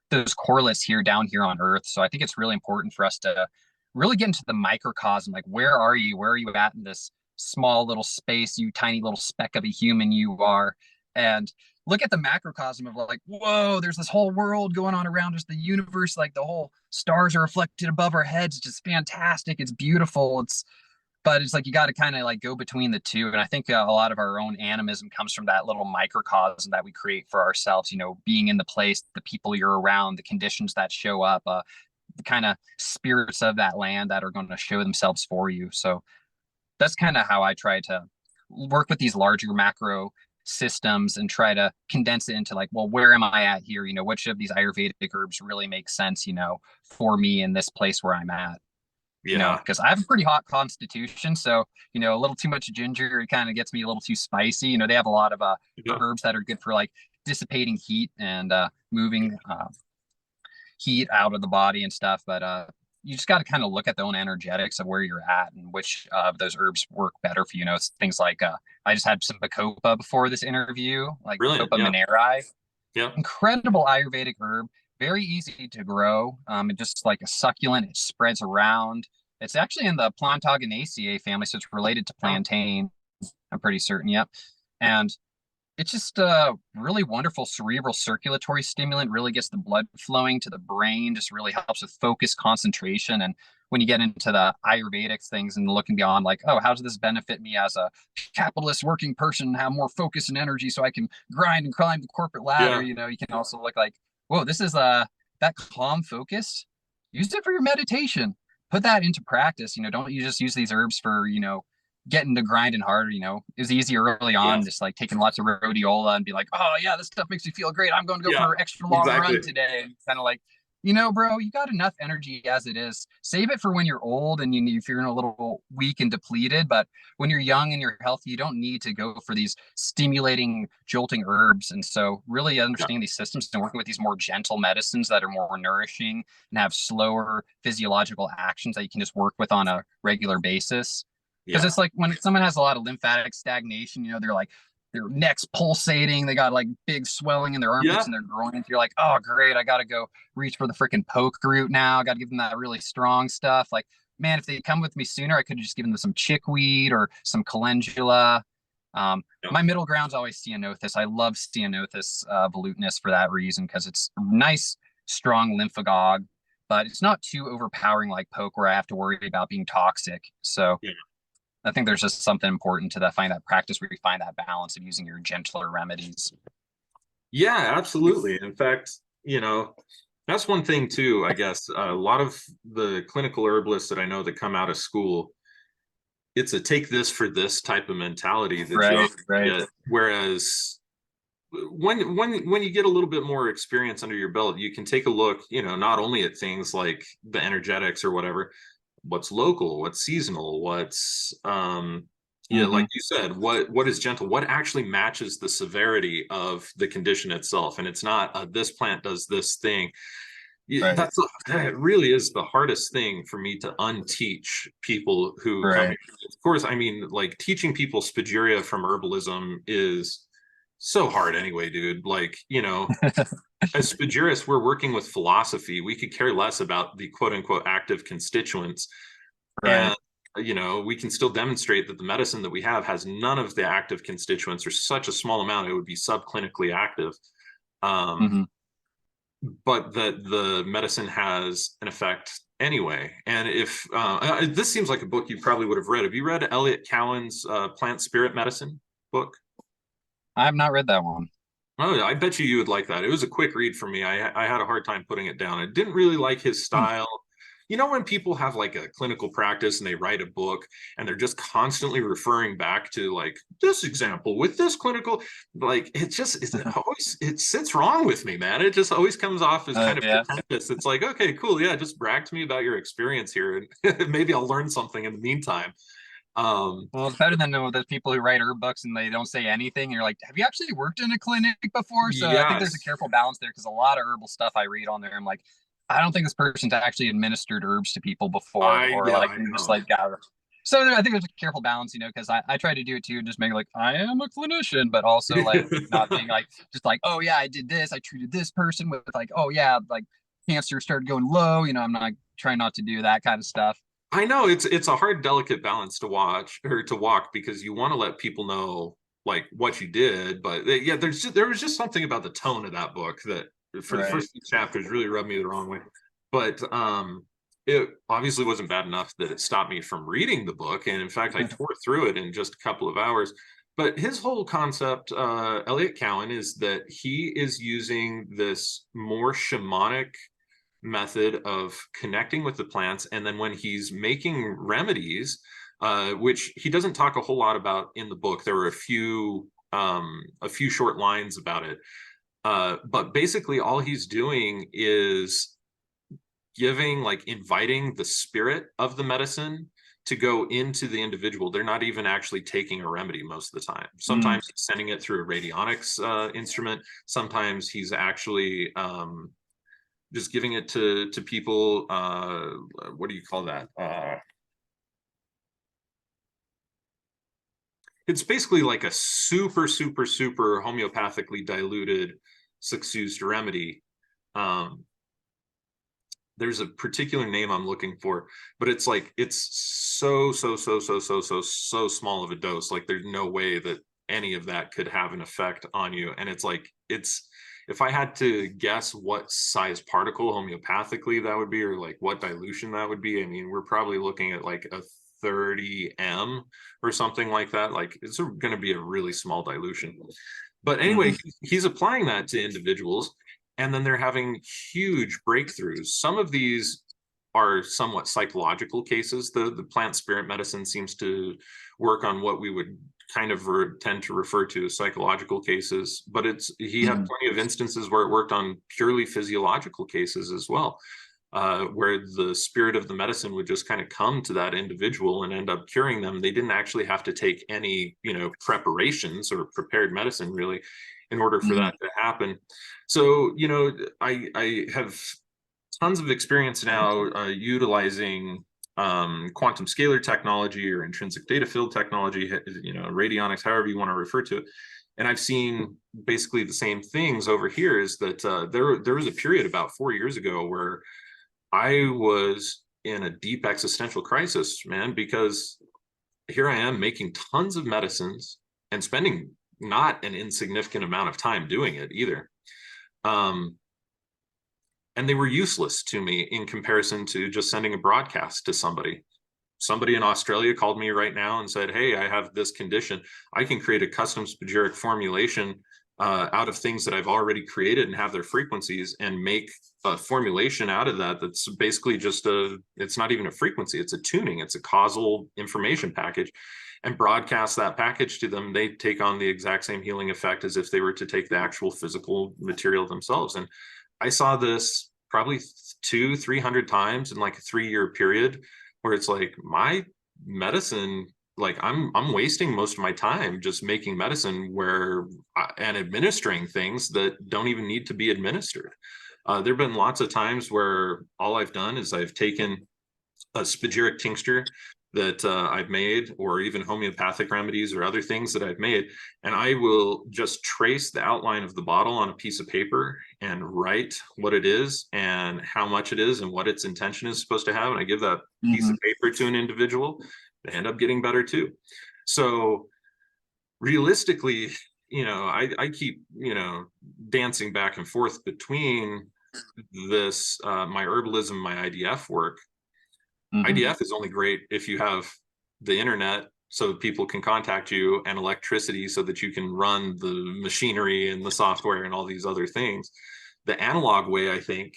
those correlates down here on Earth. So I think it's really important for us to really get into the microcosm. Like, where are you at in this small little space, you tiny little speck of a human you are, and look at the macrocosm of like, whoa, there's this whole world going on around us, the universe, like the whole stars are reflected above our heads. It's just fantastic. It's beautiful. But it's like, you got to kind of like go between the two. And I think a lot of our own animism comes from that little microcosm that we create for ourselves, being in the place, the people you're around, the conditions that show up, the kind of spirits of that land that are going to show themselves for you. So that's kind of how I try to work with these larger macro systems and try to condense it into like, well, where am I at here? Which of these Ayurvedic herbs really make sense, for me in this place where I'm at? Because I have a pretty hot constitution. So, a little too much ginger, it kind of gets me a little too spicy. They have a lot of herbs that are good for like dissipating heat and moving heat out of the body and stuff. But you just got to kind of look at the own energetics of where you're at and which of those herbs work better for you. It's things like I just had some Bacopa before this interview, like Bacopa mineri. Yeah. Incredible Ayurvedic herb, very easy to grow. And just like a succulent, it spreads around. It's actually in the Plantagenaceae family, so it's related to plantain. I'm pretty certain. Yep. And it's just a really wonderful cerebral circulatory stimulant, really gets the blood flowing to the brain, just really helps with focus, concentration. And when you get into the Ayurvedic things and looking beyond like, oh, how does this benefit me as a capitalist working person, have more focus and energy so I can grind and climb the corporate ladder? You can also look like, whoa, this is that calm focus. Use it for your meditation. Put that into practice. Don't you just use these herbs for, getting to grinding harder. It was easy early on, just like taking lots of rhodiola and be like, oh yeah, this stuff makes me feel great. I'm going to go for an extra long run today. And kind of like, bro, you got enough energy as it is. Save it for when you're old and you're feeling a little weak and depleted. But when you're young and you're healthy, you don't need to go for these stimulating, jolting herbs. And so really understanding these systems and working with these more gentle medicines that are more nourishing and have slower physiological actions that you can just work with on a regular basis. Because it's like when someone has a lot of lymphatic stagnation, they're like, their neck's pulsating, they got like big swelling in their armpits and their groins. You're like, oh, great, I got to go reach for the freaking poke root now. I got to give them that really strong stuff. Like, man, if they come with me sooner, I could have just given them some chickweed or some calendula. Yeah. My middle ground's always ceanothus. I love ceanothus volutinus for that reason, because it's a nice, strong lymphagogue, but it's not too overpowering like poke where I have to worry about being toxic. So Yeah. I think there's just something important to that, find that practice where you find that balance of using your gentler remedies. Yeah, absolutely. In fact, that's one thing too, I guess. A lot of the clinical herbalists that I know that come out of school, it's a take this for this type of mentality that you Right, often right. get. Whereas when you get a little bit more experience under your belt, you can take a look, not only at things like the energetics or whatever, what's local, what's seasonal, what's like you said, what is gentle, what actually matches the severity of the condition itself. And it's not this plant does this thing. Right, That really is the hardest thing for me to unteach people who come right. here. Of course, I mean, like teaching people Spagyria from herbalism is so hard anyway, dude. Like, as Spagyrists, we're working with philosophy. We could care less about the quote unquote active constituents. Right. And, we can still demonstrate that the medicine that we have has none of the active constituents, or such a small amount, it would be subclinically active. Mm-hmm. But that the medicine has an effect anyway. And if this seems like a book you probably would have read. Have you read Iot Cowen's Plant Spirit Medicine book? I have not read that one. Oh, I bet you would like that. It was a quick read for me. I had a hard time putting it down. I didn't really like his Hmm. style. When people have like a clinical practice and they write a book and they're just constantly referring back to like this example with this clinical, like it sits wrong with me, man. It just always comes off as kind of Yeah. pretentious. It's like, okay, cool. Yeah, just brag to me about your experience here and maybe I'll learn something in the meantime. Well, it's better than those people who write herb books and they don't say anything. And you're like, have you actually worked in a clinic before? So I think there's a Yes. careful balance there, because a lot of herbal stuff I read on there, I'm like, I don't think this person's actually administered herbs to people before, or Yeah, like I just know. like got. So I think there's a careful balance, because I try to do it too, just make like I am a clinician, but also like not being like just like, oh yeah, I did this, I treated this person with like, oh yeah, like cancer started going low. I'm not trying not to do that kind of stuff. I know it's a hard, delicate balance to watch or to walk, because you want to let people know like what you did, but yeah, there was just something about the tone of that book that for the Right. first few chapters really rubbed me the wrong way. But it obviously wasn't bad enough that it stopped me from reading the book, and in fact, I tore through it in just a couple of hours. But his whole concept, Elliot Cowan, is that he is using this more shamanic method of connecting with the plants, and then when he's making remedies, which he doesn't talk a whole lot about in the book, there were a few short lines about it, but basically all he's doing is inviting the spirit of the medicine to go into the individual. They're not even actually taking a remedy most of the time. Sometimes he's sending it through a radionics instrument. Sometimes he's actually just giving it to people. What do you call that? It's basically like a super homeopathically diluted succused remedy. There's a particular name I'm looking for, but it's so small of a dose. Like there's no way that any of that could have an effect on you. And if I had to guess what size particle homeopathically that would be, or like what dilution that would be, I mean, we're probably looking at like a 30 m or something like that. Like it's going to be a really small dilution. But anyway, he's applying that to individuals, and then they're having huge breakthroughs. Some of these are somewhat psychological cases. The plant spirit medicine seems to work on what we would kind of tend to refer to as psychological cases, but he had plenty of instances where it worked on purely physiological cases as well, where the spirit of the medicine would just kind of come to that individual and end up curing them. They didn't actually have to take any, preparations or prepared medicine really in order for that to happen. So, I have tons of experience now utilizing quantum scalar technology or intrinsic data field technology, radionics, however you want to refer to it. And I've seen basically the same things over here. Is that there was a period about 4 years ago where I was in a deep existential crisis, man, because here I am making tons of medicines and spending not an insignificant amount of time doing it either. And they were useless to me in comparison to just sending a broadcast to somebody. Somebody in Australia called me right now and said, hey, I have this condition. I can create a custom spagyric formulation out of things that I've already created and have their frequencies, and make a formulation out of that that's basically just it's not even a frequency, it's a tuning, it's a causal information package, and broadcast that package to them. They take on the exact same healing effect as if they were to take the actual physical material themselves. And I saw this probably 200-300 times in like a 3-year period, where it's like my medicine, like I'm wasting most of my time just making medicine and administering things that don't even need to be administered. There've been lots of times where all I've done is I've taken a spagyric tincture that I've made, or even homeopathic remedies or other things that I've made, and I will just trace the outline of the bottle on a piece of paper and write what it is and how much it is and what its intention is supposed to have. And I give that piece of paper to an individual, they end up getting better too. So realistically, I keep, dancing back and forth between this, my herbalism, my IDF work. IDF is only great if you have the internet so people can contact you, and electricity so that you can run the machinery and the software and all these other things. The analog way, I think,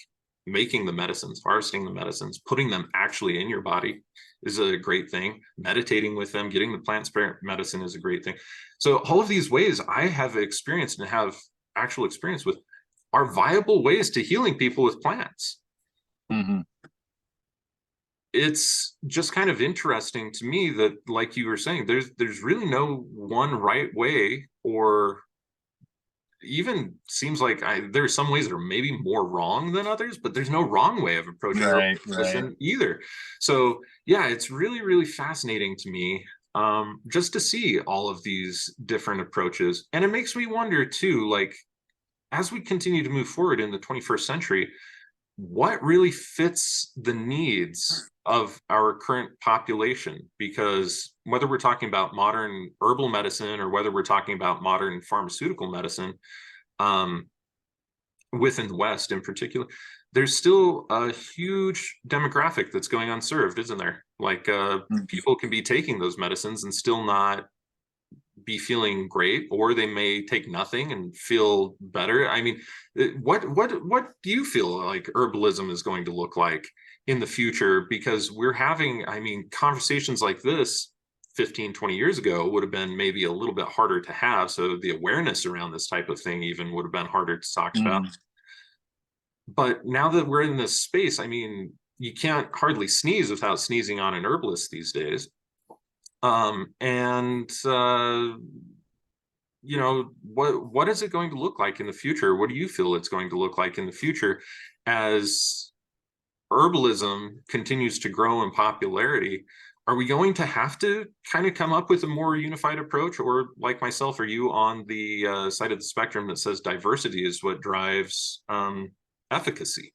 making the medicines, harvesting the medicines, putting them actually in your body is a great thing. Meditating with them, getting the plant spirit medicine is a great thing. So all of these ways I have experienced and have actual experience with are viable ways to healing people with plants. It's just kind of interesting to me that, like you were saying, there's really no one right way, or even seems like there's some ways that are maybe more wrong than others, but there's no wrong way of approaching medicine either. So yeah, it's really, really fascinating to me, just to see all of these different approaches. And it makes me wonder too, like, as we continue to move forward in the 21st century, what really fits the needs of our current population? Because whether we're talking about modern herbal medicine or whether we're talking about modern pharmaceutical medicine, within the West in particular, there's still a huge demographic that's going unserved, isn't there? Like people can be taking those medicines and still not be feeling great, or they may take nothing and feel better. I mean, what do you feel like herbalism is going to look like in the future? Because we're having, I mean, conversations like this 15-20 years ago would have been maybe a little bit harder to have, so the awareness around this type of thing even would have been harder to talk about. But now that we're in this space, I mean, you can't hardly sneeze without sneezing on an herbalist these days. What is it going to look like in the future? What do you feel it's going to look like in the future as herbalism continues to grow in popularity? Are we going to have to kind of come up with a more unified approach, or like myself, are you on the side of the spectrum that says diversity is what drives efficacy?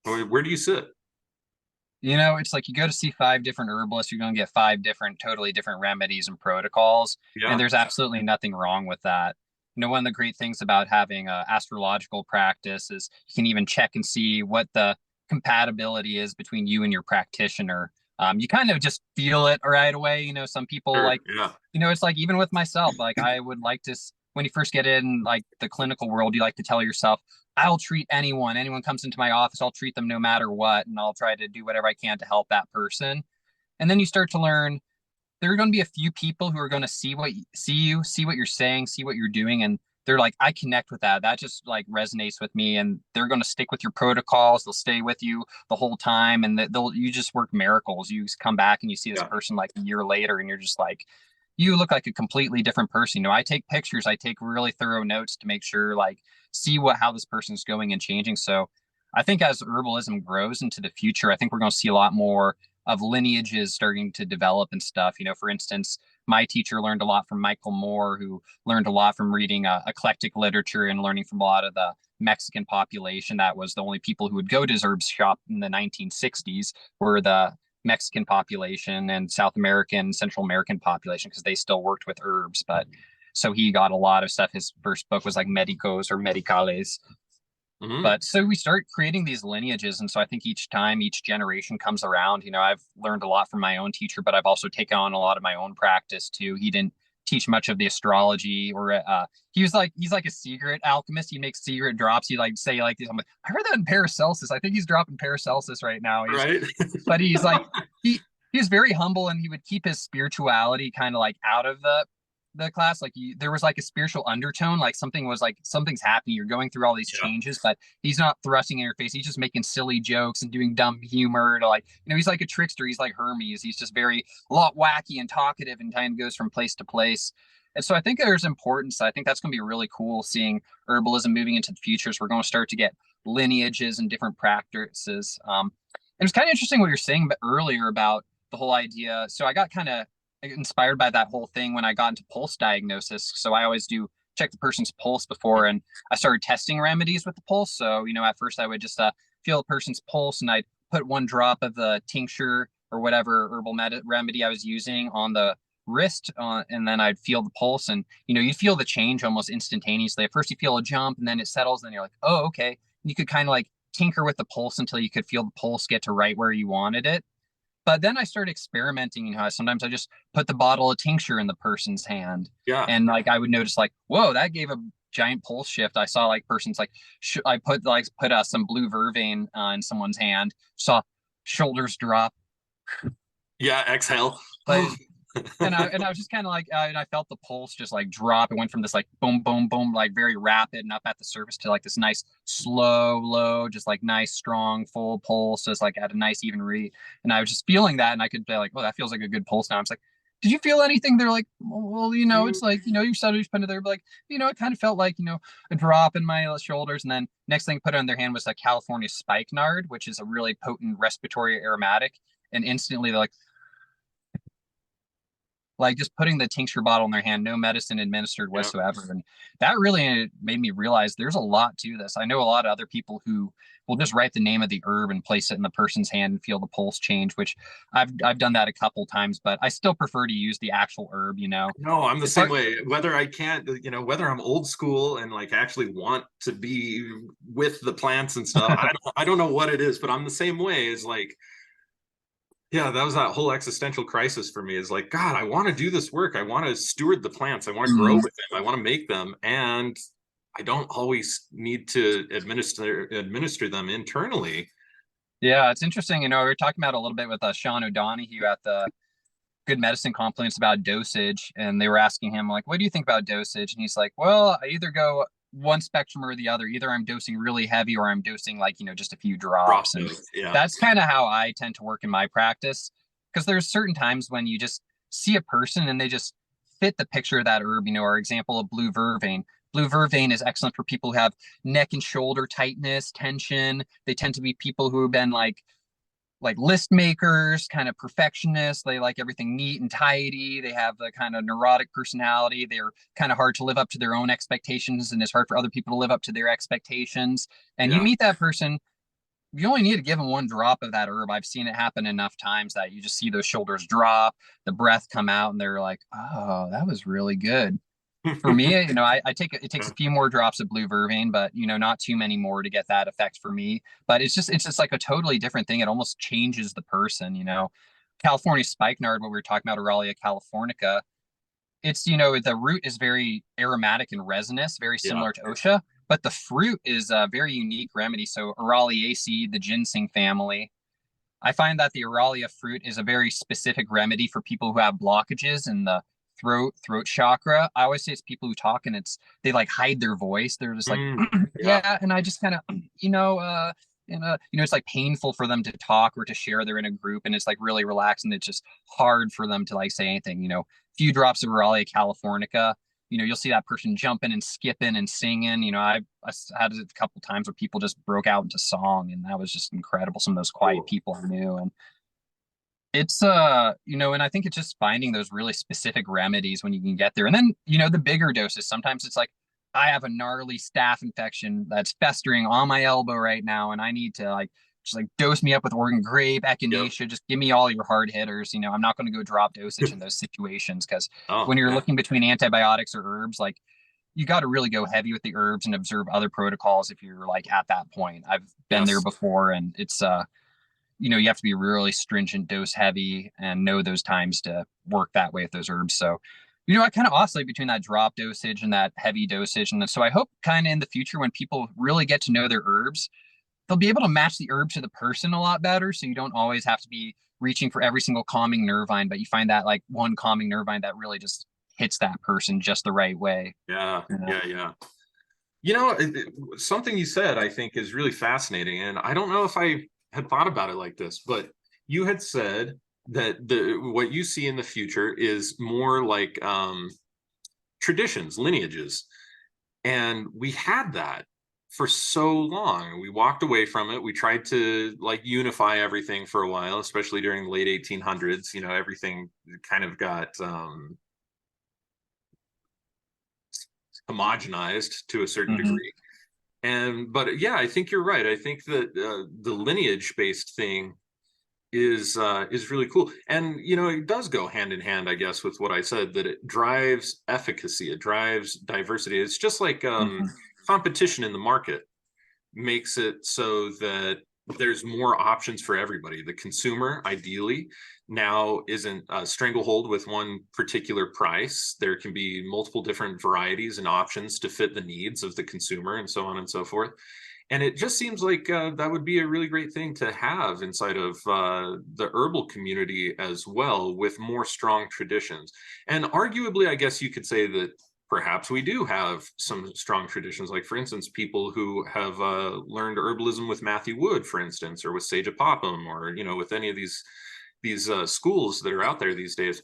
Where do you sit? It's like you go to see 5 different herbalists, you're going to get 5 totally different remedies and protocols. And there's absolutely nothing wrong with that. One of the great things about having an astrological practice is you can even check and see what the compatibility is between you and your practitioner. You kind of just feel it right away. Some people it's like, even with myself, like I would like to, when you first get in like the clinical world, you like to tell yourself, I'll treat anyone comes into my office, I'll treat them no matter what. And I'll try to do whatever I can to help that person. And then you start to learn there are going to be a few people who are going to see what you're saying, see what you're doing. And they're like, I connect with that. That just like resonates with me. And they're going to stick with your protocols. They'll stay with you the whole time. And you just work miracles. You come back and you see this person like a year later, and you're just like, you look like a completely different person. I take pictures, I take really thorough notes to make sure, like, see how this person's going and changing. So I think as herbalism grows into the future, I think we're going to see a lot more of lineages starting to develop and stuff. For instance, my teacher learned a lot from Michael Moore, who learned a lot from reading eclectic literature and learning from a lot of the Mexican population. That was the only people who would go to his herbs shop in the 1960s were the Mexican population and South American, Central American population, because they still worked with herbs. But so he got a lot of stuff. His first book was like Medicos or Medicales. Mm-hmm. But so we start creating these lineages. And so I think each time each generation comes around, I've learned a lot from my own teacher, but I've also taken on a lot of my own practice too. He didn't teach much of the astrology, or he's like a secret alchemist. He makes secret drops. He like say like, I'm like, I heard that in Paracelsus. I think he's dropping Paracelsus right now. Right. But he's like, he's very humble, and he would keep his spirituality kind of like out of the class. Like there was like a spiritual undertone, like something's happening, you're going through all these changes, but he's not thrusting in your face. He's just making silly jokes and doing dumb humor to like, he's like a trickster. He's like Hermes. He's just a lot wacky and talkative, and kind of goes from place to place. And so I think there's importance. I think that's going to be really cool seeing herbalism moving into the future. So we're going to start to get lineages and different practices. And it's kind of interesting what you're saying earlier about the whole idea. So I got kind of inspired by that whole thing when I got into pulse diagnosis. So I always do check the person's pulse before, and I started testing remedies with the pulse. So, at first I would just feel the person's pulse, and I'd put one drop of the tincture or whatever herbal remedy I was using on the wrist, and then I'd feel the pulse, and you feel the change almost instantaneously. At first you feel a jump, and then it settles, and then you're like, oh, okay. And you could kind of like tinker with the pulse until you could feel the pulse get to right where you wanted it. But then I started experimenting. Sometimes I just put the bottle of tincture in the person's hand. Yeah. And like I would notice like, whoa, that gave a giant pulse shift. I saw like person's like, I put some blue vervain in someone's hand, saw shoulders drop. Yeah, exhale. Like, and I was just kind of like, and I felt the pulse just like drop. It went from this like boom, boom, boom, like very rapid and up at the surface to like this nice slow, low, just like nice, strong, full pulse, just like at a nice even rate. And I was just feeling that, and I could be like, oh, that feels like a good pulse now. I was like, did you feel anything? They're like, well, it's like, you said you put it there, but like, it kind of felt like, a drop in my shoulders. And then next thing put on their hand was a California spikenard, which is a really potent respiratory aromatic. And instantly they're like just putting the tincture bottle in their hand, no medicine administered whatsoever. And that really made me realize there's a lot to this. I know a lot of other people who will just write the name of the herb and place it in the person's hand and feel the pulse change, which I've done that a couple times, but I still prefer to use the actual herb, No, I'm the same way. Whether I can't, whether I'm old school and like actually want to be with the plants and stuff, I don't know what it is, but I'm the same way. Is like, yeah, that was that whole existential crisis for me, is like, God, I want to do this work. I want to steward the plants. I want to grow with them. I want to make them. And I don't always need to administer them internally. Yeah, it's interesting. We were talking about a little bit with Sean O'Donoghue at the Good Medicine Conference about dosage. And they were asking him, like, what do you think about dosage? And he's like, well, I either go one spectrum or the other. Either I'm dosing really heavy, or I'm dosing like, just a few drops. And that's kind of how I tend to work in my practice, because there's certain times when you just see a person and they just fit the picture of that herb. Our example of blue vervain. Blue vervain is excellent for people who have neck and shoulder tightness, tension. They tend to be people who have been like list makers, kind of perfectionists. They like everything neat and tidy. They have the kind of neurotic personality. They're kind of hard to live up to their own expectations, and it's hard for other people to live up to their expectations. And you meet that person, you only need to give them one drop of that herb. I've seen it happen enough times that you just see those shoulders drop, the breath come out, and they're like, oh, that was really good. For me, I take it takes a few more drops of blue vervain, but not too many more to get that effect for me. But it's just like a totally different thing. It almost changes the person. California spikenard, what we were talking about, Aurelia californica. It's the root is very aromatic and resinous, very similar to Osha, but the fruit is a very unique remedy. So Auraliaceae, the ginseng family. I find that the Aurelia fruit is a very specific remedy for people who have blockages in the throat chakra. I always say it's people who talk and they like hide their voice. They're just like, yeah. And I just kind of, it's like painful for them to talk or to share. They're in a group and it's like really relaxed, and it's just hard for them to like say anything. Few drops of Aurelia californica, you'll see that person jumping and skipping and singing. I had it a couple times where people just broke out into song, and that was just incredible. Some of those quiet people I knew. And It's and I think it's just finding those really specific remedies when you can get there. And then, the bigger doses, sometimes it's like, I have a gnarly staph infection that's festering on my elbow right now, and I need to just dose me up with Oregon grape, Yep. echinacea, just give me all your hard hitters. I'm not going to go drop dosage in those situations, because Oh, when you're yeah. looking between antibiotics or herbs, you got to really go heavy with the herbs and observe other protocols if you're at that point. I've been there Yes. before, and it's you have to be really stringent, dose heavy, and know those times to work that way with those herbs. So, I kind of oscillate between that drop dosage and that heavy dosage. And so I hope kind of in the future, when people really get to know their herbs, they'll be able to match the herb to the person a lot better. So you don't always have to be reaching for every single calming nervine, but you find that one calming nervine that really just hits that person just the right way. Yeah. You know? Yeah. Yeah. Something you said, I think, is really fascinating. And I don't know if I had thought about it like this, but you had said that what you see in the future is more like traditions, lineages. And we had that for so long. We walked away from it. We tried to unify everything for a while, especially during the late 1800s. Everything kind of got homogenized to a certain degree. But yeah, I think you're right. I think that the lineage based thing is really cool. And it does go hand in hand, I guess, with what I said, that it drives efficacy, it drives diversity. It's just like competition in the market makes it so that there's more options for everybody. The consumer ideally now isn't a stranglehold with one particular price. There can be multiple different varieties and options to fit the needs of the consumer, and so on and so forth. And it just seems like that would be a really great thing to have inside of the herbal community as well, with more strong traditions. And arguably, I guess you could say that perhaps we do have some strong traditions, like, for instance, people who have learned herbalism with Matthew Wood, for instance, or with Sage Popham, or with any of these schools that are out there these days.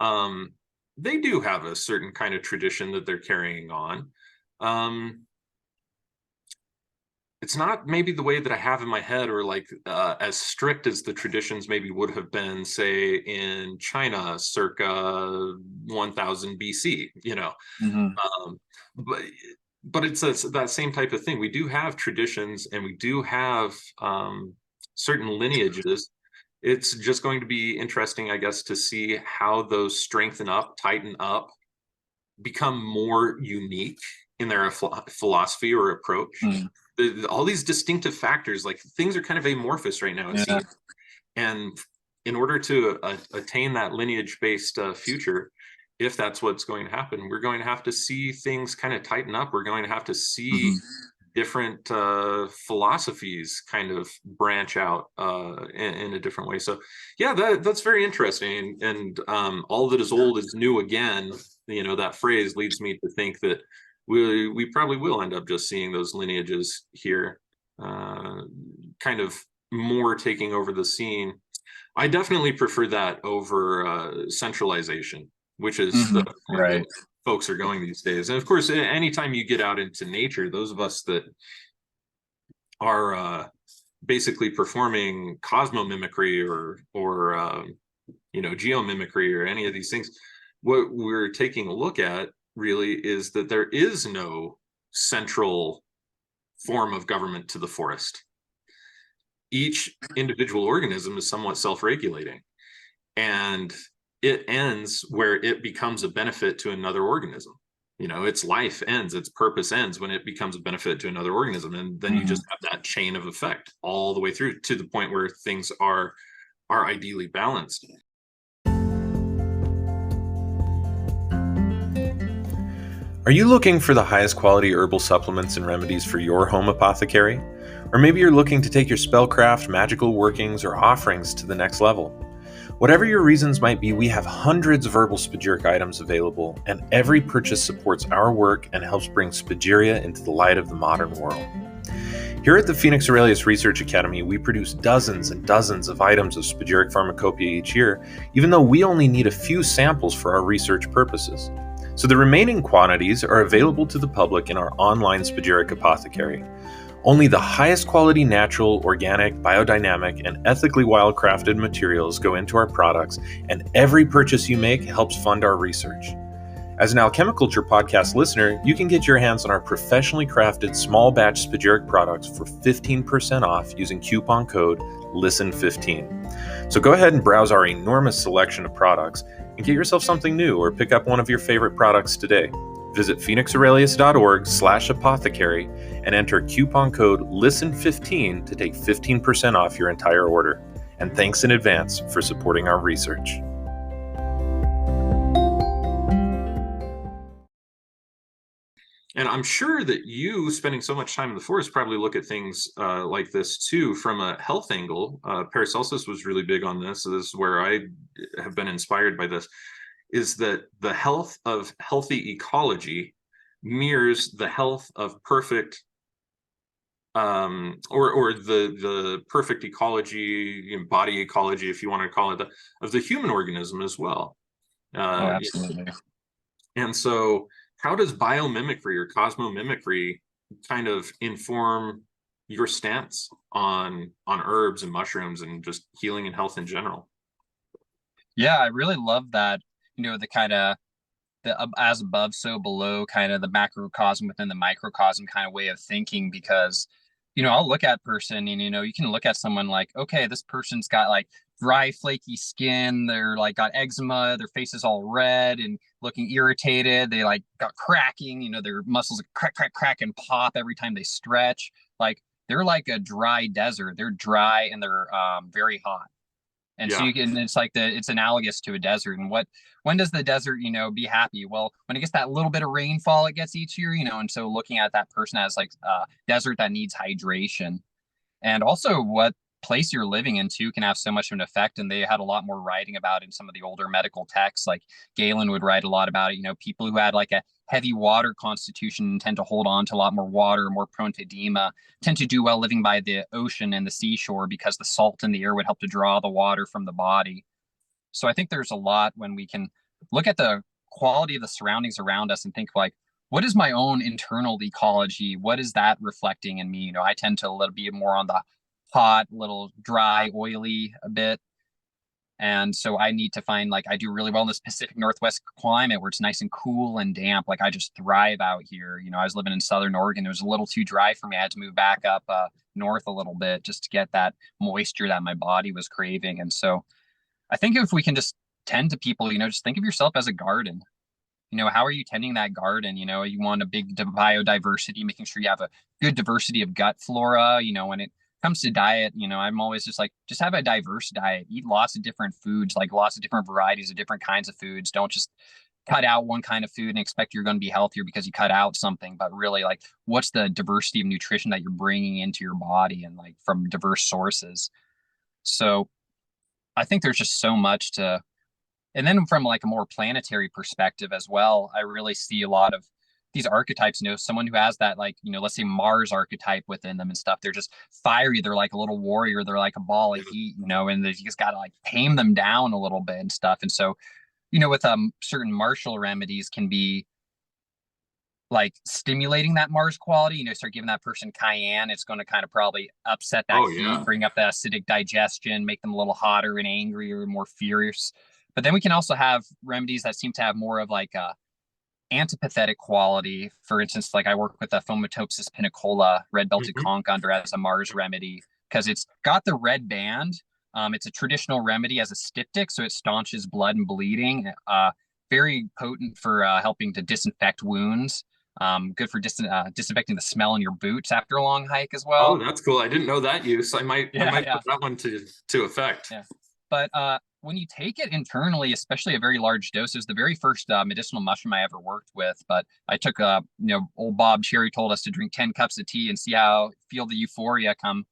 They do have a certain kind of tradition that they're carrying on. It's not maybe the way that I have in my head, or as strict as the traditions maybe would have been, say, in China circa 1000 BC, but it's that same type of thing. We do have traditions, and we do have certain lineages. It's just going to be interesting, I guess, to see how those strengthen up, tighten up, become more unique in their philosophy or approach. All these distinctive factors, things are kind of amorphous right now, it seems. And in order to attain that lineage-based future, if that's what's going to happen, we're going to have to see things kind of tighten up. We're going to have to see different philosophies kind of branch out in a different way. So yeah, that's very interesting. And all that is old is new again. That phrase leads me to think that we probably will end up just seeing those lineages here, kind of more taking over the scene. I definitely prefer that over centralization, which is the way that folks are going these days. And of course, anytime you get out into nature, those of us that are basically performing cosmomimicry or geomimicry or any of these things, what we're taking a look at really is that there is no central form of government to the forest. Each individual organism is somewhat self-regulating, and it ends where it becomes a benefit to another organism. Its life ends, its purpose ends when it becomes a benefit to another organism, and then you just have that chain of effect all the way through to the point where things are ideally balanced. Are you looking for the highest quality herbal supplements and remedies for your home apothecary? Or maybe you're looking to take your spellcraft, magical workings, or offerings to the next level. Whatever your reasons might be, we have hundreds of herbal spagyric items available, and every purchase supports our work and helps bring Spagyria into the light of the modern world. Here at the Phoenix Aurelius Research Academy, we produce dozens and dozens of items of spagyric pharmacopoeia each year, even though we only need a few samples for our research purposes. So the remaining quantities are available to the public in our online spagyric apothecary. Only the highest quality natural, organic, biodynamic, and ethically wildcrafted materials go into our products, and every purchase you make helps fund our research. As an Alchemi-Culture Podcast listener, you can get your hands on our professionally crafted small batch spagyric products for 15% off using coupon code LISTEN15. So go ahead and browse our enormous selection of products and get yourself something new or pick up one of your favorite products today. Visit phoenixaurelius.org/apothecary and enter coupon code LISTEN15 to take 15% off your entire order. And thanks in advance for supporting our research. And I'm sure that you, spending so much time in the forest, probably look at things like this too from a health angle. Paracelsus was really big on this. So this is where I have been inspired by this, is that the health of healthy ecology mirrors the health of perfect or the perfect ecology, body ecology, if you want to call it that, of the human organism as well. Absolutely. And so how does biomimicry or cosmomimicry kind of inform your stance on herbs and mushrooms and just healing and health in general? Yeah, I really love that, the kind of the as above, so below, kind of the macrocosm within the microcosm kind of way of thinking, because, I'll look at a person and, you can look at someone like, okay, this person's got like dry, flaky skin. They're like got eczema. Their face is all red and looking irritated. They like got cracking, their muscles crack, crack, crack and pop every time they stretch. Like they're like a dry desert. They're dry and they're very hot. And so it's like it's analogous to a desert. And when does the desert, be happy? Well, when it gets that little bit of rainfall, it gets each year, and so looking at that person as like a desert that needs hydration. And also what place you're living in too can have so much of an effect. And they had a lot more writing about it in some of the older medical texts. Like Galen would write a lot about it. People who had like a heavy water constitution tend to hold on to a lot more water, more prone to edema, tend to do well living by the ocean and the seashore, because the salt in the air would help to draw the water from the body. So I think there's a lot when we can look at the quality of the surroundings around us and think like, what is my own internal ecology? What is that reflecting in me? I tend to be more on the hot, little dry, oily a bit. And so I need to find, like, I do really well in this Pacific Northwest climate where it's nice and cool and damp. Like I just thrive out here. I was living in Southern Oregon. It was a little too dry for me. I had to move back up north a little bit just to get that moisture that my body was craving. And so I think if we can just tend to people, just think of yourself as a garden. How are you tending that garden? You want a big biodiversity, making sure you have a good diversity of gut flora. When it comes to diet, I'm always just like, just have a diverse diet, eat lots of different foods, like lots of different varieties of different kinds of foods. Don't just cut out one kind of food and expect you're going to be healthier because you cut out something, but really like, what's the diversity of nutrition that you're bringing into your body and like from diverse sources. So I think there's just so much to, and then from like a more planetary perspective as well, I really see a lot of these archetypes, someone who has that, like, let's say Mars archetype within them and stuff. They're just fiery. They're like a little warrior. They're like a ball of heat, and you just got to like tame them down a little bit and stuff. And so, with certain martial remedies can be like stimulating that Mars quality, start giving that person cayenne. It's going to kind of probably upset that heat, bring up the acidic digestion, make them a little hotter and angrier and more furious. But then we can also have remedies that seem to have more of like a antipathetic quality. For instance, like I work with a Fomitopsis pinicola, red belted conch under as a Mars remedy, because it's got the red band. It's a traditional remedy as a styptic, so it staunches blood and bleeding. Very potent for helping to disinfect wounds. Good for disinfecting the smell in your boots after a long hike as well. Oh, that's cool. I didn't know that use. I might put that one to effect. Yeah. But when you take it internally, especially at very large doses, the very first medicinal mushroom I ever worked with, but I took, old Bob Cherry told us to drink 10 cups of tea and feel the euphoria come.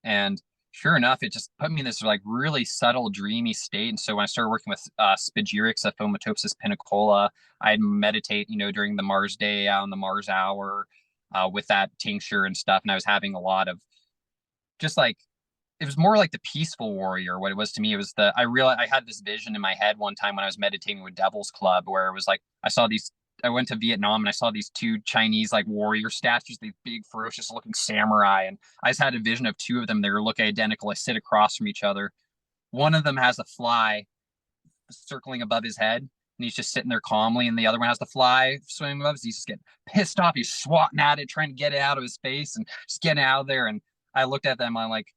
And sure enough, it just put me in this like really subtle, dreamy state. And so when I started working with Spagyria, Fomitopsis pinicola, I'd meditate, during the Mars day on the Mars hour with that tincture and stuff. And I was having a lot of just like, it was more like the peaceful warrior. What it was to me, it was I realized I had this vision in my head one time when I was meditating with Devil's Club, where it was like, I saw these I went to Vietnam and I saw these two Chinese like warrior statues, these big ferocious looking samurai, and I just had a vision of two of them. They were looking identical. I sit across from each other. One of them has a fly circling above his head, and he's just sitting there calmly, and the other one has the fly swimming above. He's just getting pissed off. He's swatting at it, trying to get it out of his face and just getting out of there. And I looked at them. I'm like,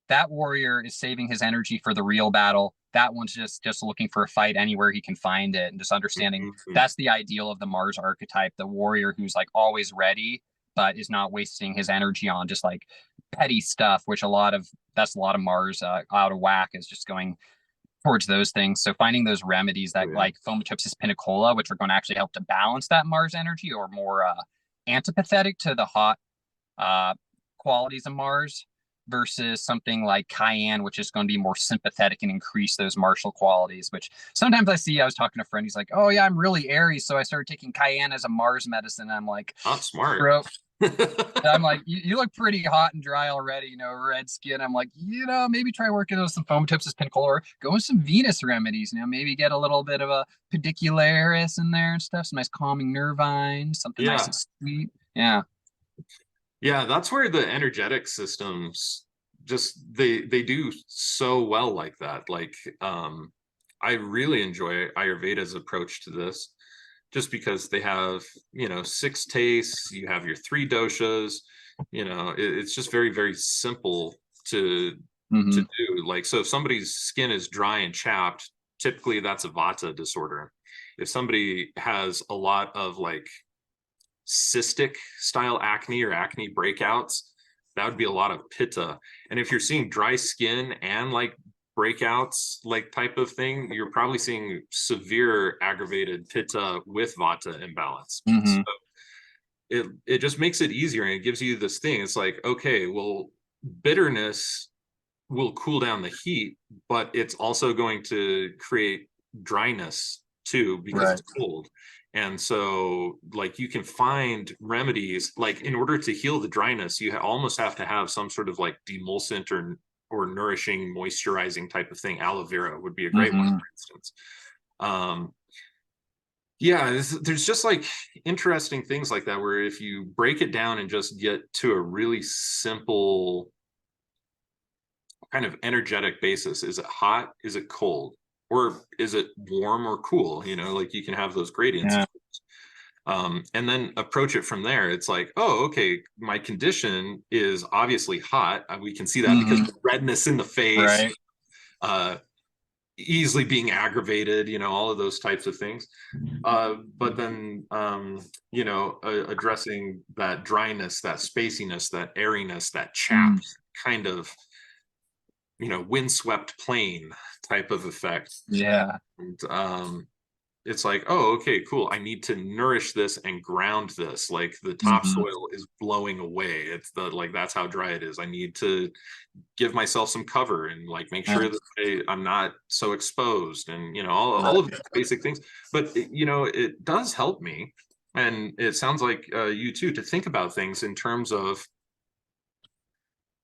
that warrior is saving his energy for the real battle. That one's just looking for a fight anywhere he can find it, and just understanding that's the ideal of the Mars archetype, the warrior who's like always ready, but is not wasting his energy on just like petty stuff, which that's a lot of Mars out of whack, is just going towards those things. So finding those remedies that like Fomitopsis pinicola, which are going to actually help to balance that Mars energy, or more antipathetic to the hot qualities of Mars, versus something like cayenne, which is going to be more sympathetic and increase those martial qualities, which sometimes I was talking to a friend, he's like, oh yeah, I'm really Aries, so I started taking cayenne as a Mars medicine. I'm like, not smart. Bro. I'm like, you look pretty hot and dry already, red skin. I'm like, maybe try working on some Fomitopsis pinicola, or go with some Venus remedies, maybe get a little bit of a pedicularis in there and stuff, some nice calming nervine, something nice and sweet. Yeah, that's where the energetic systems just they do so well like that. Like I really enjoy Ayurveda's approach to this, just because they have 6 tastes, you have your 3 doshas, it's just very, very simple to do. Like, so if somebody's skin is dry and chapped, typically that's a vata disorder. If somebody has a lot of like cystic style acne or acne breakouts, that would be a lot of pitta. And if you're seeing dry skin and like breakouts like type of thing, you're probably seeing severe aggravated pitta with vata imbalance. So it just makes it easier, and it gives you this thing. It's like, okay, well, bitterness will cool down the heat, but it's also going to create dryness too, because it's cold. And so like you can find remedies, like in order to heal the dryness, you almost have to have some sort of like demulcent or nourishing, moisturizing type of thing. Aloe vera would be a great one, for instance. There's just like interesting things like that, where if you break it down and just get to a really simple kind of energetic basis, is it hot, is it cold, or is it warm or cool? Like you can have those gradients. And then approach it from there. It's like, oh, okay, my condition is obviously hot. We can see that because of the redness in the face, easily being aggravated, all of those types of things. But then, addressing that dryness, that spaciness, that airiness, that chapped kind of, windswept plain type of effect. And it's like, oh, okay, cool. I need to nourish this and ground this. Like the topsoil is blowing away. That's how dry it is. I need to give myself some cover and like make sure that I'm not so exposed, and all of the basic things. But it does help me, and it sounds like you too, to think about things in terms of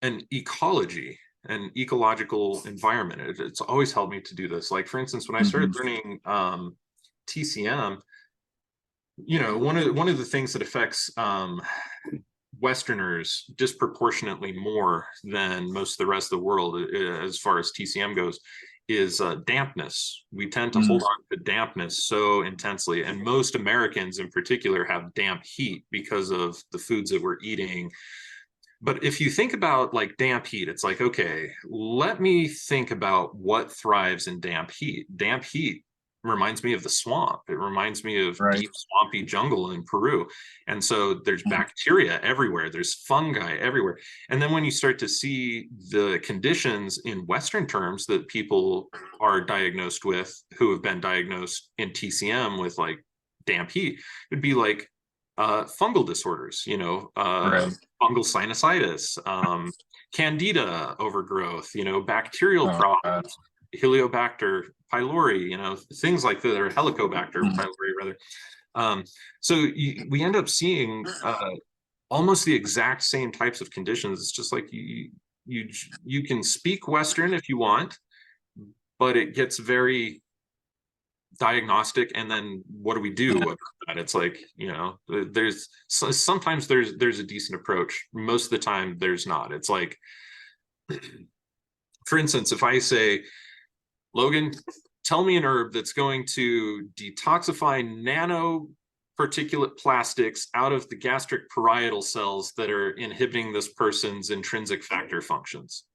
an ecology, an ecological environment. It's always helped me to do this. Like, for instance, when I started learning TCM, one of the things that affects Westerners disproportionately more than most of the rest of the world, as far as TCM goes, is dampness. We tend to hold on to dampness so intensely, and most Americans in particular have damp heat because of the foods that we're eating. But if you think about like damp heat, it's like, okay, let me think about what thrives in damp heat. Damp heat reminds me of the swamp. It reminds me of deep swampy jungle in Peru. And so there's bacteria everywhere. There's fungi everywhere. And then when you start to see the conditions in Western terms that people are diagnosed with, who have been diagnosed in TCM with like damp heat, it'd be like fungal disorders, fungal sinusitis, candida overgrowth, bacterial problems, Heliobacter pylori, things like that, or Helicobacter pylori rather. So we end up seeing almost the exact same types of conditions. It's just like you can speak Western if you want, but it gets very diagnostic, and then what do we do about that? It's like, sometimes there's a decent approach. Most of the time there's not. It's like, for instance, if I say, Logan, tell me an herb that's going to detoxify nanoparticulate plastics out of the gastric parietal cells that are inhibiting this person's intrinsic factor functions.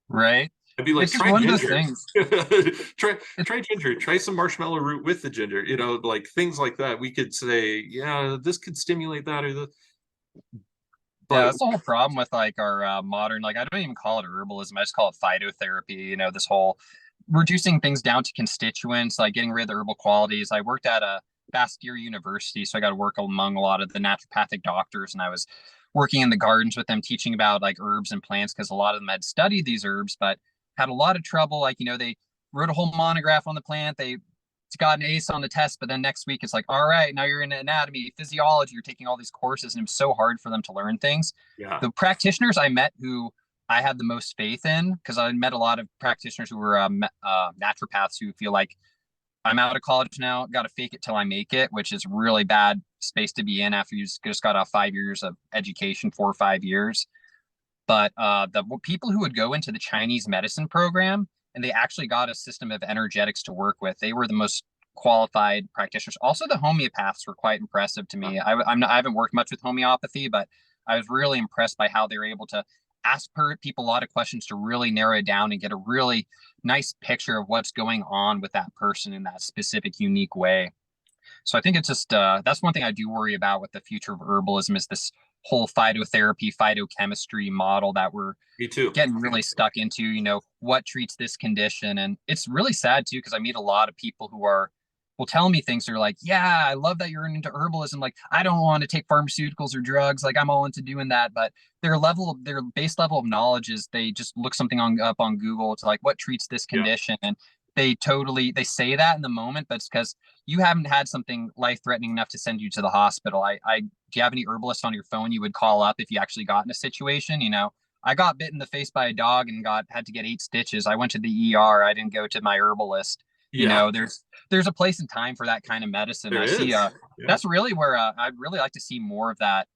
Right. I'd be like, It's just try one of ginger. those things. try ginger, try some marshmallow root with the ginger, like things like that. We could say, yeah, this could stimulate that, or the. Yeah, that's the whole problem with like our modern, like I don't even call it herbalism. I just call it phytotherapy. This whole reducing things down to constituents, like getting rid of the herbal qualities. I worked at a Spagyria University, so I got to work among a lot of the naturopathic doctors, and I was working in the gardens with them, teaching about like herbs and plants, because a lot of them had studied these herbs, but had a lot of trouble. Like, they wrote a whole monograph on the plant. They got an ace on the test, but then next week it's like, all right, now you're in anatomy, physiology, you're taking all these courses, and it was so hard for them to learn things. Yeah. The practitioners I met who I had the most faith in, because I met a lot of practitioners who were naturopaths who feel like, I'm out of college now, got to fake it till I make it, which is really bad space to be in after you just got off 5 years of education, 4 or 5 years. But the people who would go into the Chinese medicine program, and they actually got a system of energetics to work with, they were the most qualified practitioners. Also, the homeopaths were quite impressive to me. I haven't worked much with homeopathy, but I was really impressed by how they were able to ask people a lot of questions to really narrow it down and get a really nice picture of what's going on with that person in that specific, unique way. So I think it's just, that's one thing I do worry about with the future of herbalism, is this whole phytotherapy, phytochemistry model that we're getting really stuck into, what treats this condition. And it's really sad too, because I meet a lot of people who will tell me things. They're like, yeah, I love that you're into herbalism. Like, I don't want to take pharmaceuticals or drugs. Like, I'm all into doing that. But their base level of knowledge is they just look something up on Google. It's like, what treats this condition? Yeah. And they say that in the moment, but it's because you haven't had something life-threatening enough to send you to the hospital. Do you have any herbalists on your phone you would call up if you actually got in a situation? I got bit in the face by a dog and had to get 8 stitches. I went to the ER. I didn't go to my herbalist. Yeah. There's a place and time for that kind of medicine. That's really where I'd really like to see more of that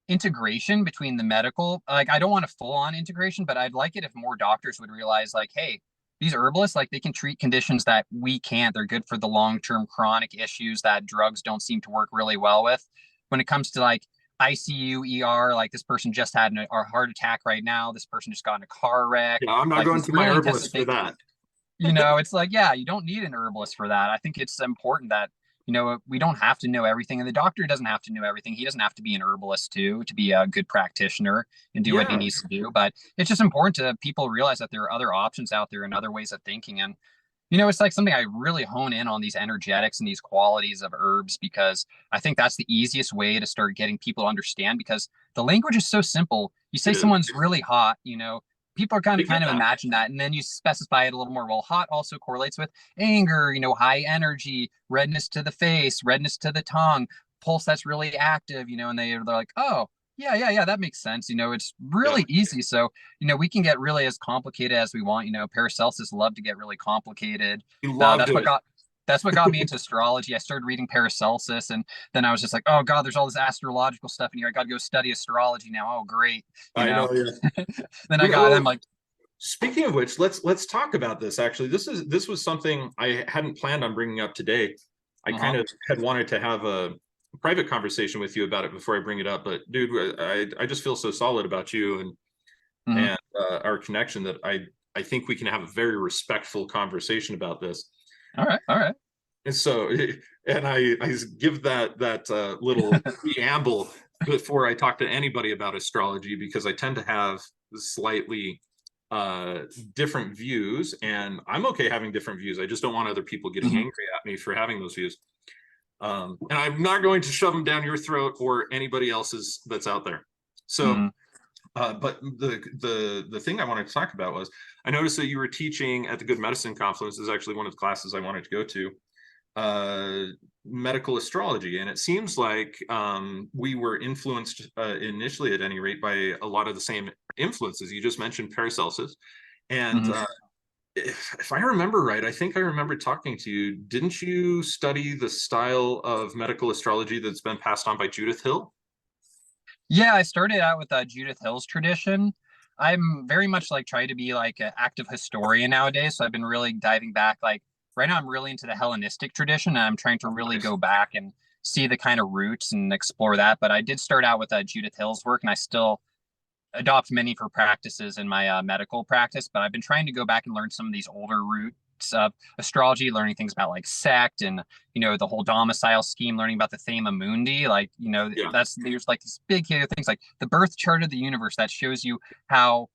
integration between the medical. Like, I don't want a full-on integration, but I'd like it if more doctors would realize, like, hey, these herbalists, like, they can treat conditions that we can't. They're good for the long-term chronic issues that drugs don't seem to work really well with. When it comes to like ICU, ER, like this person just had a heart attack right now. This person just got in a car wreck. Yeah, I'm not going to my herbalist for that. It's like, yeah, you don't need an herbalist for that. I think it's important that, we don't have to know everything, and the doctor doesn't have to know everything. He doesn't have to be an herbalist to be a good practitioner and do what he needs to do. But it's just important to people realize that there are other options out there and other ways of thinking. And, it's like something I really hone in on, these energetics and these qualities of herbs, because I think that's the easiest way to start getting people to understand, because the language is so simple. You say someone's really hot, people are kind of imagine that. And then you specify it a little more. Well, hot also correlates with anger, high energy, redness to the face, redness to the tongue, pulse that's really active, and they're like, oh, yeah, that makes sense. It's really easy. So, we can get really as complicated as we want. Paracelsus loved to get really complicated. That's what got me into astrology. I started reading Paracelsus, and then I was just like, oh God, there's all this astrological stuff in here. I got to go study astrology now. Oh, great. I know. Yeah. Then I'm like, speaking of which, let's talk about this. Actually, this was something I hadn't planned on bringing up today. I kind of had wanted to have a private conversation with you about it before I bring it up. But dude, I just feel so solid about you and our connection that I think we can have a very respectful conversation about this. All right. And so, and I give that little preamble before I talk to anybody about astrology, because I tend to have slightly different views, and I'm okay having different views. I just don't want other people getting angry at me for having those views. And I'm not going to shove them down your throat or anybody else's that's out there. So, but the thing I wanted to talk about was, I noticed that you were teaching at the Good Medicine Conference. This is actually one of the classes I wanted to go to, medical astrology. And it seems like we were influenced initially, at any rate, by a lot of the same influences. You just mentioned Paracelsus. And if I remember right, I think I remember talking to you. Didn't you study the style of medical astrology that's been passed on by Judith Hill? Yeah, I started out with Judith Hill's tradition. I'm very much like trying to be like an active historian nowadays. So I've been really diving back. Like right now, I'm really into the Hellenistic tradition, and I'm trying to really Nice. go back and see the kind of roots and explore that. But I did start out with Judith Hill's work, and I still adopt many for practices in my medical practice. But I've been trying to go back and learn some of these older roots of astrology, learning things about like sect and the whole domicile scheme, learning about the thema mundi. Like Yeah. there's like these big things like the birth chart of the universe that shows you how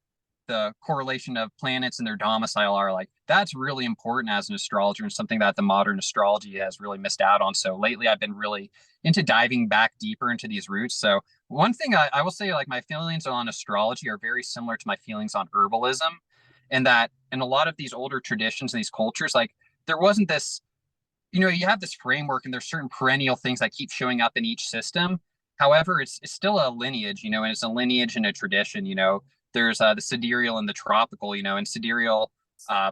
the correlation of planets and their domicile are. Like that's really important as an astrologer and something that the modern astrology has really missed out on. So lately I've been really into diving back deeper into these roots. So one thing I will say, like my feelings on astrology are very similar to my feelings on herbalism, and that in a lot of these older traditions and these cultures, like there wasn't this, you have this framework and there's certain perennial things that keep showing up in each system. However, it's still a lineage, and it's a lineage and a tradition. There's the sidereal and the tropical, and sidereal. Uh,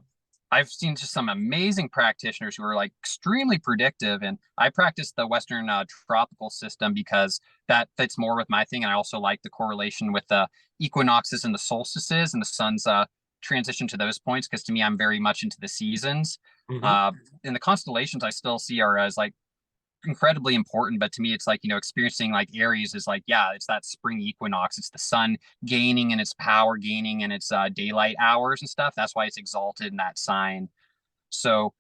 I've seen just some amazing practitioners who are like extremely predictive, and I practice the Western tropical system because that fits more with my thing, and I also like the correlation with the equinoxes and the solstices and the sun's transition to those points because to me, I'm very much into the seasons. Hmm. Uh, and the constellations I still see are as like incredibly important, but to me it's like experiencing like Aries is like, yeah, it's that spring equinox, it's the sun gaining in its power, gaining in its daylight hours and stuff. That's why it's exalted in that sign. So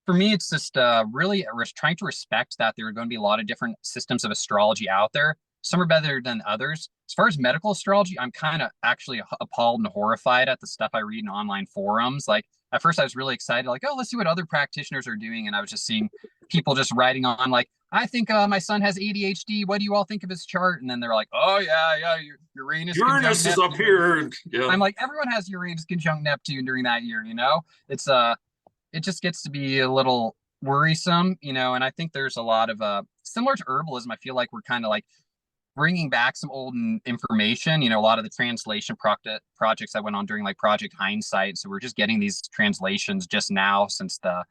for me it's just really trying to respect that there are going to be a lot of different systems of astrology out there. Some are better than others. As far as medical astrology, I'm kind of actually appalled and horrified at the stuff I read in online forums. Like at first I was really excited, like, oh, let's see what other practitioners are doing, and I was just seeing people just writing on like, I think my son has ADHD. What do you all think of his chart? And then they're like, oh yeah, Uranus conjunct Uranus is up Neptune. here. Yeah. I'm like, everyone has Uranus conjunct Neptune during that year. It's it just gets to be a little worrisome, and I think there's a lot of similar to herbalism. I feel like we're kind of like bringing back some old information. A lot of the translation projects I went on during like Project Hindsight. So we're just getting these translations just now since the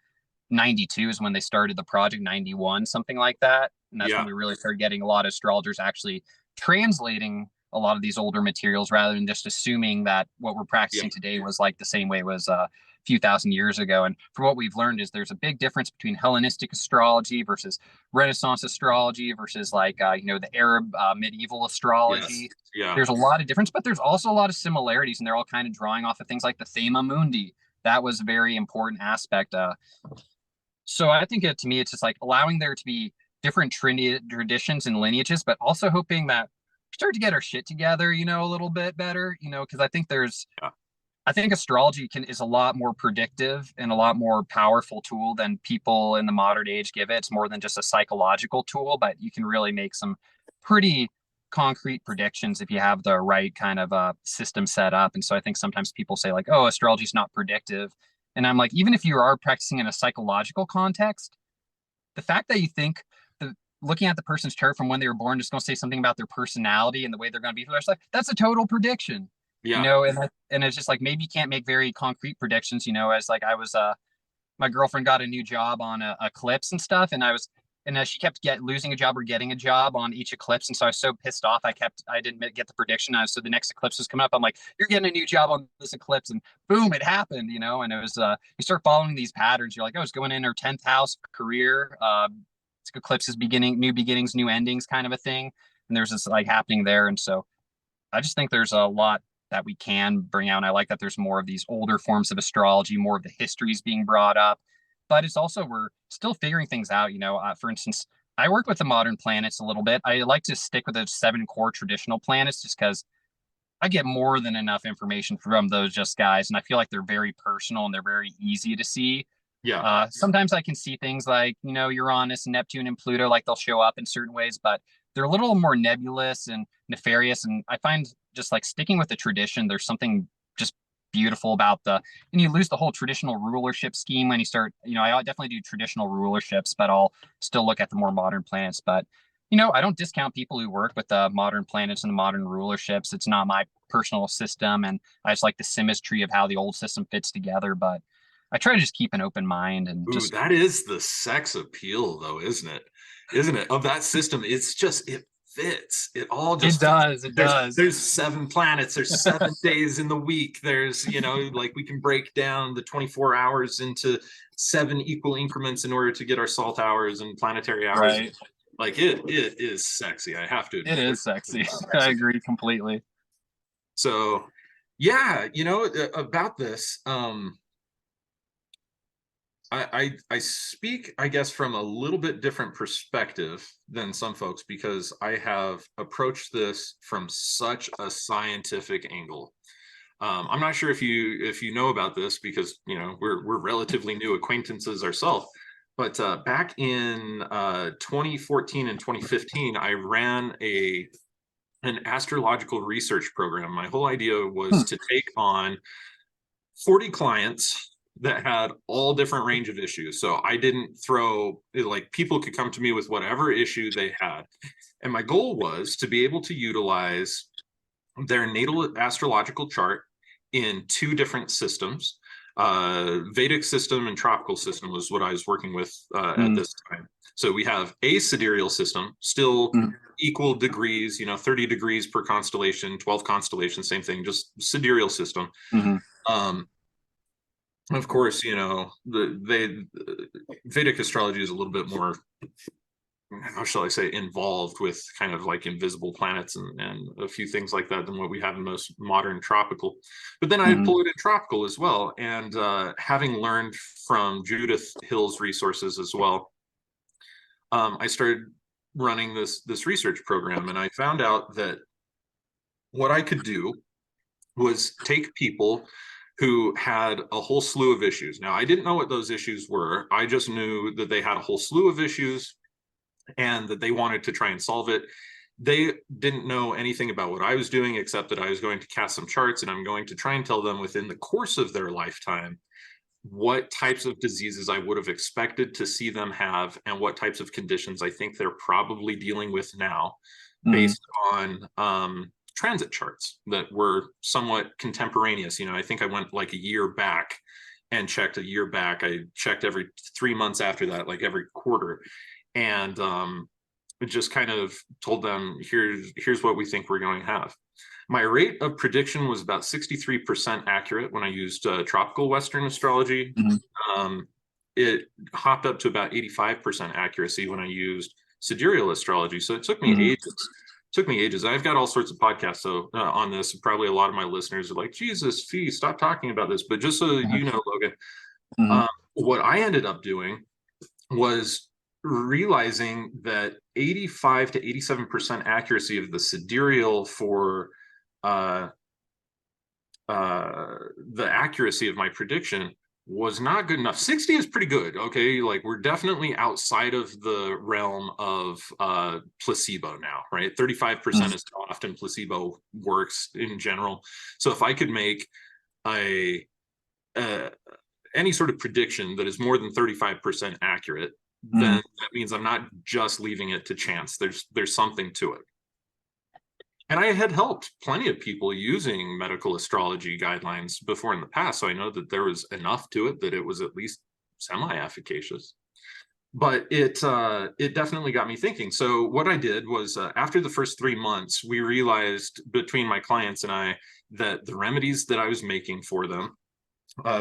92 is when they started the project, 91, something like that. And that's when Yeah. we really started getting a lot of astrologers actually translating a lot of these older materials rather than just assuming that what we're Yeah. practicing today was like the same way it was a few thousand years ago. And from what we've learned is there's a big difference between Hellenistic astrology versus Renaissance astrology versus like, the Arab medieval Yes. astrology. Yeah. There's a lot of difference, but there's also a lot of similarities, and they're all kind of drawing off of things like the thema mundi. That was a very important aspect. So I think to me, it's just like allowing there to be different traditions and lineages, but also hoping that we start to get our shit together, a little bit better, because Yeah. I think astrology is a lot more predictive and a lot more powerful tool than people in the modern age give it. It's more than just a psychological tool, but you can really make some pretty concrete predictions if you have the right kind of system set up. And so I think sometimes people say like, oh, astrology is not predictive. And I'm like, even if you are practicing in a psychological context, the fact that you think the looking at the person's chart from when they were born is going to say something about their personality and the way they're going to be for the rest of life, that's a total prediction. Yeah. And it's just like maybe you can't make very concrete predictions, as like I was my girlfriend got a new job on a eclipse and stuff, and she kept losing a job or getting a job on each eclipse, and so I was so pissed off. I didn't get the prediction. So the next eclipse was coming up. I'm like, you're getting a new job on this eclipse, and boom, it happened. And it was you start following these patterns. You're like, oh, it's going in her 10th house career. Eclipses new beginnings, new endings, kind of a thing. And there's this like happening there, and so I just think there's a lot that we can bring out. And I like that there's more of these older forms of astrology, more of the histories being brought up. But it's also, we're still figuring things out. For instance, I work with the modern planets a little bit. I like to stick with the 7 core traditional planets just because I get more than enough information from those just guys. And I feel like they're very personal and they're very easy to see. Yeah. Sometimes I can see things like, Uranus, Neptune, and Pluto, like they'll show up in certain ways, but they're a little more nebulous and nefarious. And I find just like sticking with the tradition, there's something just beautiful about and you lose the whole traditional rulership scheme when you start, I definitely do traditional rulerships, but I'll still look at the more modern planets. But, I don't discount people who work with the modern planets and the modern rulerships. It's not my personal system, and I just like the symmetry of how the old system fits together. But I try to just keep an open mind and Ooh, just. that is the sex appeal, though, isn't it? Isn't it? Of that system, it's just, it fits. It all just It does. It does. There's 7 planets. There's 7 days in the week. There's, like we can break down the 24 hours into 7 equal increments in order to get our salt hours and planetary hours. Right. Like it is sexy. I have to admit. It is sexy. I agree completely. So, yeah, about this, I speak, I guess, from a little bit different perspective than some folks, because I have approached this from such a scientific angle. I'm not sure if you know about this, because we're relatively new acquaintances ourselves. But back in 2014 and 2015, I ran an astrological research program. My whole idea was to take on 40 clients that had all different range of issues. So I didn't throw, like, people could come to me with whatever issue they had. And my goal was to be able to utilize their natal astrological chart in 2 different systems. Vedic system and tropical system was what I was working with at this time. So we have a sidereal system, still equal degrees, 30 degrees per constellation, 12 constellations, same thing, just sidereal system. Of course, the Vedic astrology is a little bit more, how shall I say, involved with kind of like invisible planets and a few things like that than what we have in most modern tropical. But then I pull it in tropical as well. And having learned from Judith Hill's resources as well, I started running this research program, and I found out that what I could do was take people who had a whole slew of issues. Now, I didn't know what those issues were. I just knew that they had a whole slew of issues and that they wanted to try and solve it. They didn't know anything about what I was doing, except that I was going to cast some charts, and I'm going to try and tell them within the course of their lifetime what types of diseases I would have expected to see them have, and what types of conditions I think they're probably dealing with now, based on transit charts that were somewhat contemporaneous. I think I went like a year back and checked a year back. I checked every 3 months after that, like every quarter. And just kind of told them, here's what we think we're going to have. My rate of prediction was about 63% accurate when I used tropical Western astrology. It hopped up to about 85% accuracy when I used sidereal astrology. So it took me ages. I've got all sorts of podcasts on this. Probably a lot of my listeners are like, Jesus, Fee, stop talking about this. But just so you know, Logan, what I ended up doing was realizing that 85 to 87% accuracy of the sidereal for the accuracy of my prediction was not good enough. 60 is pretty good. Okay. Like, we're definitely outside of the realm of placebo now, right? 35% is how often placebo works in general. So if I could make any sort of prediction that is more than 35% accurate, then that means I'm not just leaving it to chance. There's something to it. And I had helped plenty of people using medical astrology guidelines before in the past, so I know that there was enough to it that it was at least semi-efficacious. But it definitely got me thinking. So what I did was, after the first 3 months, we realized between my clients and I that the remedies that I was making for them,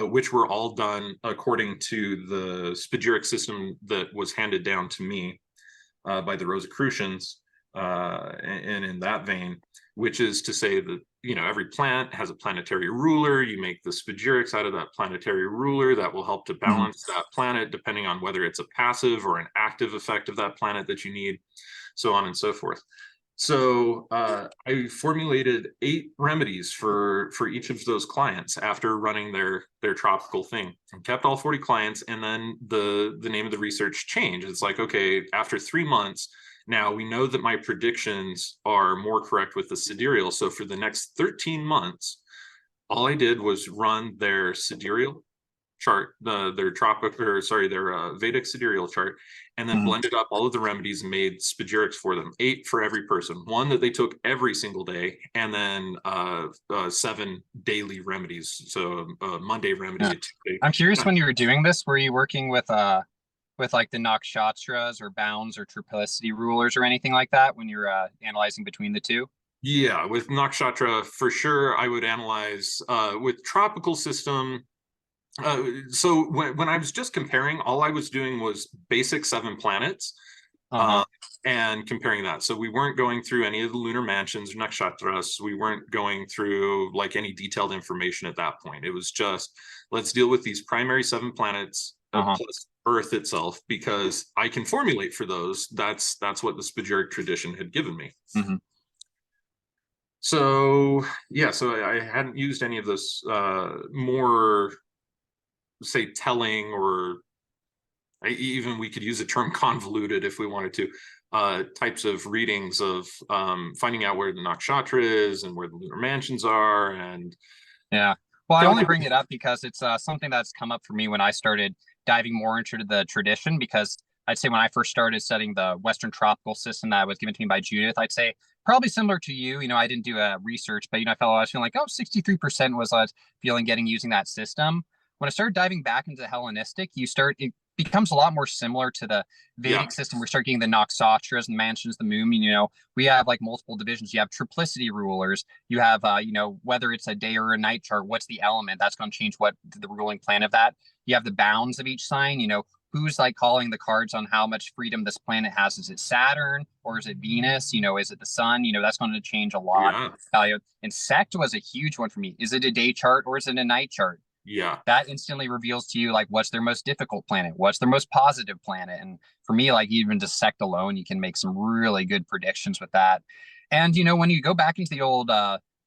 which were all done according to the spagyric system that was handed down to me by the Rosicrucians, and in that vein, which is to say that every plant has a planetary ruler. You make the spagyrics out of that planetary ruler that will help to balance that planet, depending on whether it's a passive or an active effect of that planet that you need, so on and so forth. So I formulated 8 remedies for each of those clients after running their tropical thing, and kept all 40 clients. And then the name of the research changed. It's like, okay, after 3 months, now we know that my predictions are more correct with the sidereal. So for the next 13 months, all I did was run their sidereal, chart, their Vedic sidereal chart, and then blended up all of the remedies and made spagyrics for them, 8 for every person, one that they took every single day, and then 7 daily remedies. So a Monday remedy. Yeah. I'm curious, when you were doing this, were you working with like the nakshatras or bounds or triplicity rulers or anything like that when you're analyzing between the two? Yeah, with nakshatra for sure. I would analyze with tropical system. So when I was just comparing, all I was doing was basic 7 planets and comparing that. So we weren't going through any of the lunar mansions or nakshatras. We weren't going through like any detailed information at that point. It was just, let's deal with these primary 7 planets plus Earth itself, because I can formulate for those. That's what the spagyric tradition had given me. So yeah, so I hadn't used any of those more, say, telling, or even we could use the term convoluted if we wanted to, types of readings of finding out where the nakshatra is and where the lunar mansions are. And yeah, well, I only bring it up because it's something that's come up for me when I started diving more into the tradition, because I'd say when I first started studying the Western tropical system that was given to me by Judith, I'd say probably similar to you. I didn't do a research, but I was feeling like, 63% was feeling getting using that system. When I started diving back into the Hellenistic, it becomes a lot more similar to the Vedic system. We start getting the nakshatras and mansions, the moon. We have like multiple divisions. You have triplicity rulers. You have, whether it's a day or a night chart, what's the element that's going to change what the ruling planet of that. You have the bounds of each sign. Who's like calling the cards on how much freedom this planet has? Is it Saturn or is it Venus? Is it the sun? That's going to change a lot. And sect was a huge one for me. Is it a day chart or is it a night chart? Yeah, that instantly reveals to you like what's their most difficult planet, what's their most positive planet. And for me, like even just sect alone, you can make some really good predictions with that. And when you go back into the old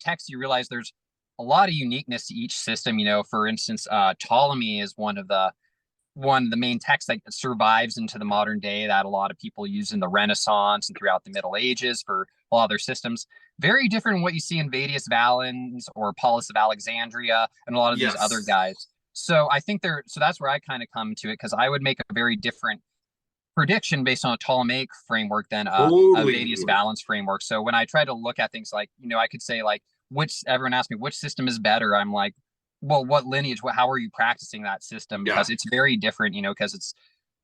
text, you realize there's a lot of uniqueness to each system. For instance, Ptolemy is one of the main texts that survives into the modern day that a lot of people use in the Renaissance and throughout the Middle Ages for a lot of their systems. Very different than what you see in Vedius Valens or Paulus of Alexandria and a lot of these other guys. So I think so that's where I kind of come to it, because I would make a very different prediction based on a Ptolemaic framework than a Vedius Valens framework. So when I try to look at things like, I could say like, everyone asks me which system is better. I'm like, well, what lineage, how are you practicing that system? Because it's very different, because it's,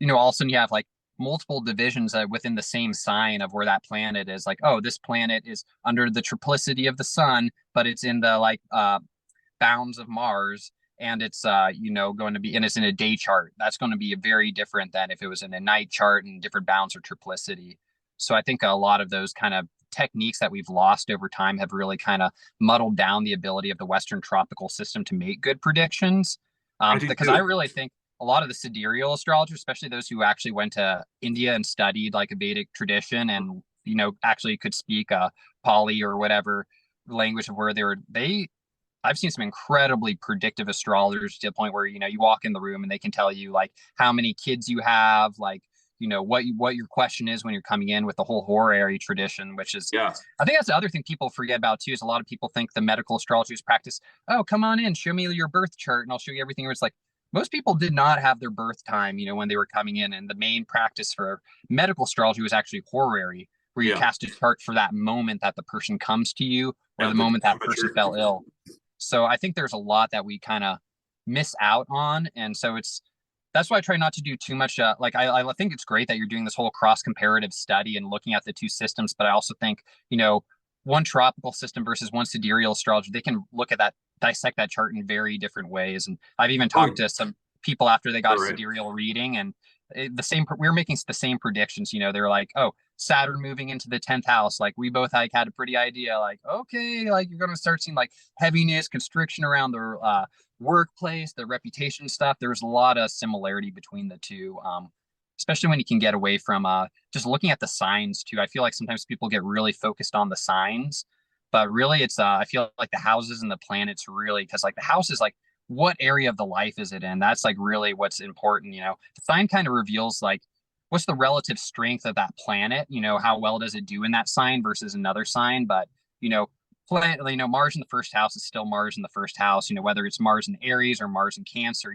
all of a sudden you have like multiple divisions within the same sign of where that planet is. Like, oh, this planet is under the triplicity of the sun, but it's in the like bounds of Mars. And it's, going to be, and it's in a day chart. That's going to be very different than if it was in a night chart and different bounds or triplicity. So I think a lot of those kind of techniques that we've lost over time have really kind of muddled down the ability of the Western tropical system to make good predictions. Because I really think a lot of the sidereal astrologers, especially those who actually went to India and studied like a Vedic tradition and, actually could speak Pali or whatever language of where I've seen some incredibly predictive astrologers to the point where, you walk in the room and they can tell you like how many kids you have, like, what your question is when you're coming in with the whole horary tradition, which is, I think that's the other thing people forget about too, is a lot of people think the medical astrologers practice, oh, come on in, show me your birth chart and I'll show you everything. It's like, most people did not have their birth time, when they were coming in. And the main practice for medical astrology was actually horary, where you cast a chart for that moment that the person comes to you or the moment that person fell ill. So I think there's a lot that we kind of miss out on. And so that's why I try not to do too much. I think it's great that you're doing this whole cross comparative study and looking at the two systems. But I also think, one tropical system versus one sidereal astrology, they can look at that, dissect that chart in very different ways. And I've even talked to some people after they got a sidereal reading, and we're making the same predictions. They're like, oh, Saturn moving into the 10th house. Like we both had a pretty idea, like, okay, like you're going to start seeing like heaviness, constriction around the workplace, the reputation stuff. There's a lot of similarity between the two, especially when you can get away from just looking at the signs too. I feel like sometimes people get really focused on the signs, but really it's, I feel like the houses and the planets really, because like the house is like, what area of the life is it in? That's like really what's important. The sign kind of reveals like, what's the relative strength of that planet? How well does it do in that sign versus another sign? But, Mars in the first house is still Mars in the first house, whether it's Mars in Aries or Mars in Cancer,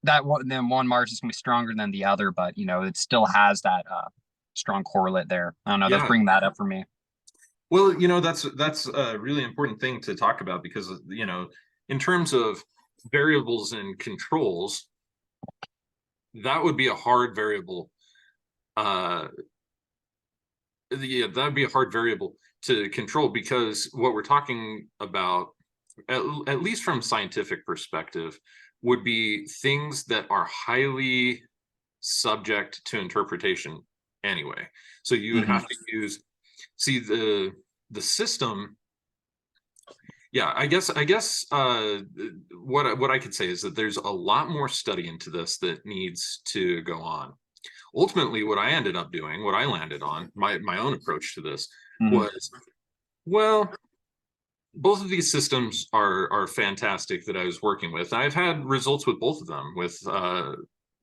then one Mars is going to be stronger than the other, but it still has that strong correlate there. I don't know. That's bringing that up for me. Well, that's a really important thing to talk about because, in terms of variables and controls, that would be a hard variable. That would be a hard variable to control, because what we're talking about, at least from scientific perspective, would be things that are highly subject to interpretation anyway. So you would have to see the system. Yeah, I guess what I could say is that there's a lot more study into this that needs to go on. Ultimately, what I ended up doing, what I landed on, my own approach to this was, well, both of these systems are fantastic that I was working with. I've had results with both of them, with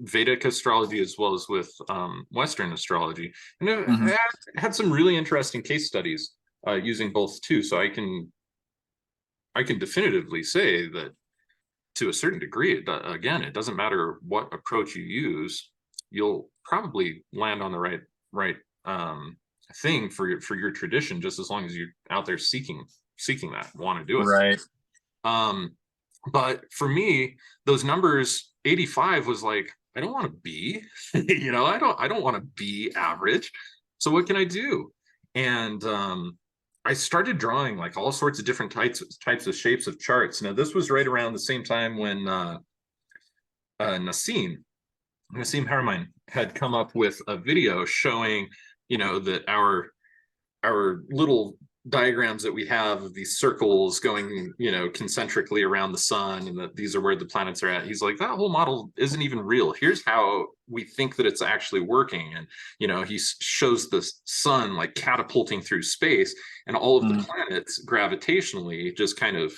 Vedic astrology as well as with Western astrology, and I had some really interesting case studies using both too. So I can definitively say that, to a certain degree, again, it doesn't matter what approach you use, you'll probably land on the right thing for your tradition, just as long as you're out there seeking that, want to do it. Right. But for me, those numbers, 85 was like, I don't want to be, I don't want to be average. So what can I do? And I started drawing like all sorts of different types of shapes of charts. Now, this was right around the same time when Nassim Haramein had come up with a video showing, that our little diagrams that we have of these circles going, concentrically around the sun, and that these are where the planets are at. He's like, that whole model isn't even real. Here's how we think that it's actually working. And, he shows the sun like catapulting through space, and all of the planets gravitationally just kind of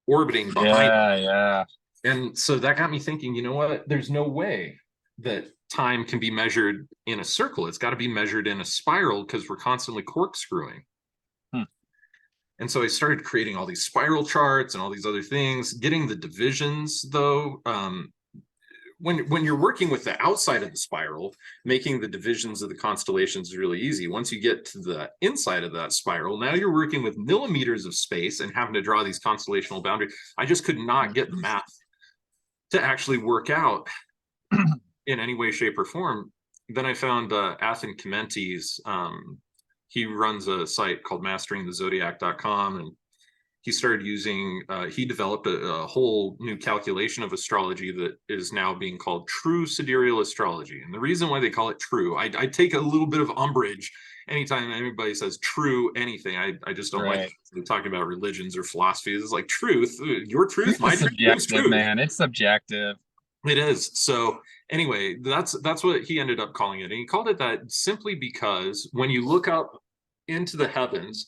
orbiting behind. Yeah. And so that got me thinking, you know what? There's no way that time can be measured in a circle. It's got to be measured in a spiral, because we're constantly corkscrewing. And so I started creating all these spiral charts and all these other things, getting the divisions, though. When you're working with the outside of the spiral, making the divisions of the constellations is really easy. Once you get to the inside of that spiral, now you're working with millimeters of space and having to draw these constellational boundaries. I just could not get the math to actually work out in any way, shape, or form. Then I found Athen Chimentes. He runs a site called masteringthezodiac.com, and he started using, he developed a whole new calculation of astrology that is now being called true sidereal astrology. And the reason why they call it true, I take a little bit of umbrage anytime anybody says true anything. I just don't like talking about religions or philosophies. It's like truth, your truth, my truth, subjective, man. It's subjective. It is. So anyway, that's what he ended up calling it. And he called it that simply because when you look up into the heavens,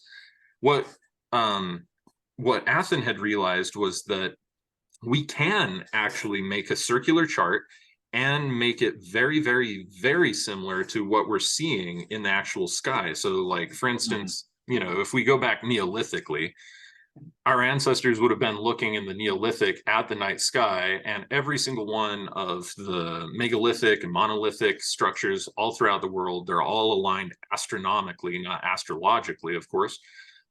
what Athen had realized was that we can actually make a circular chart and make it very, very, very similar to what we're seeing in the actual sky. So like, for instance, if we go back Neolithically, our ancestors would have been looking in the Neolithic at the night sky, and every single one of the megalithic and monolithic structures all throughout the world, they're all aligned astronomically, not astrologically, of course.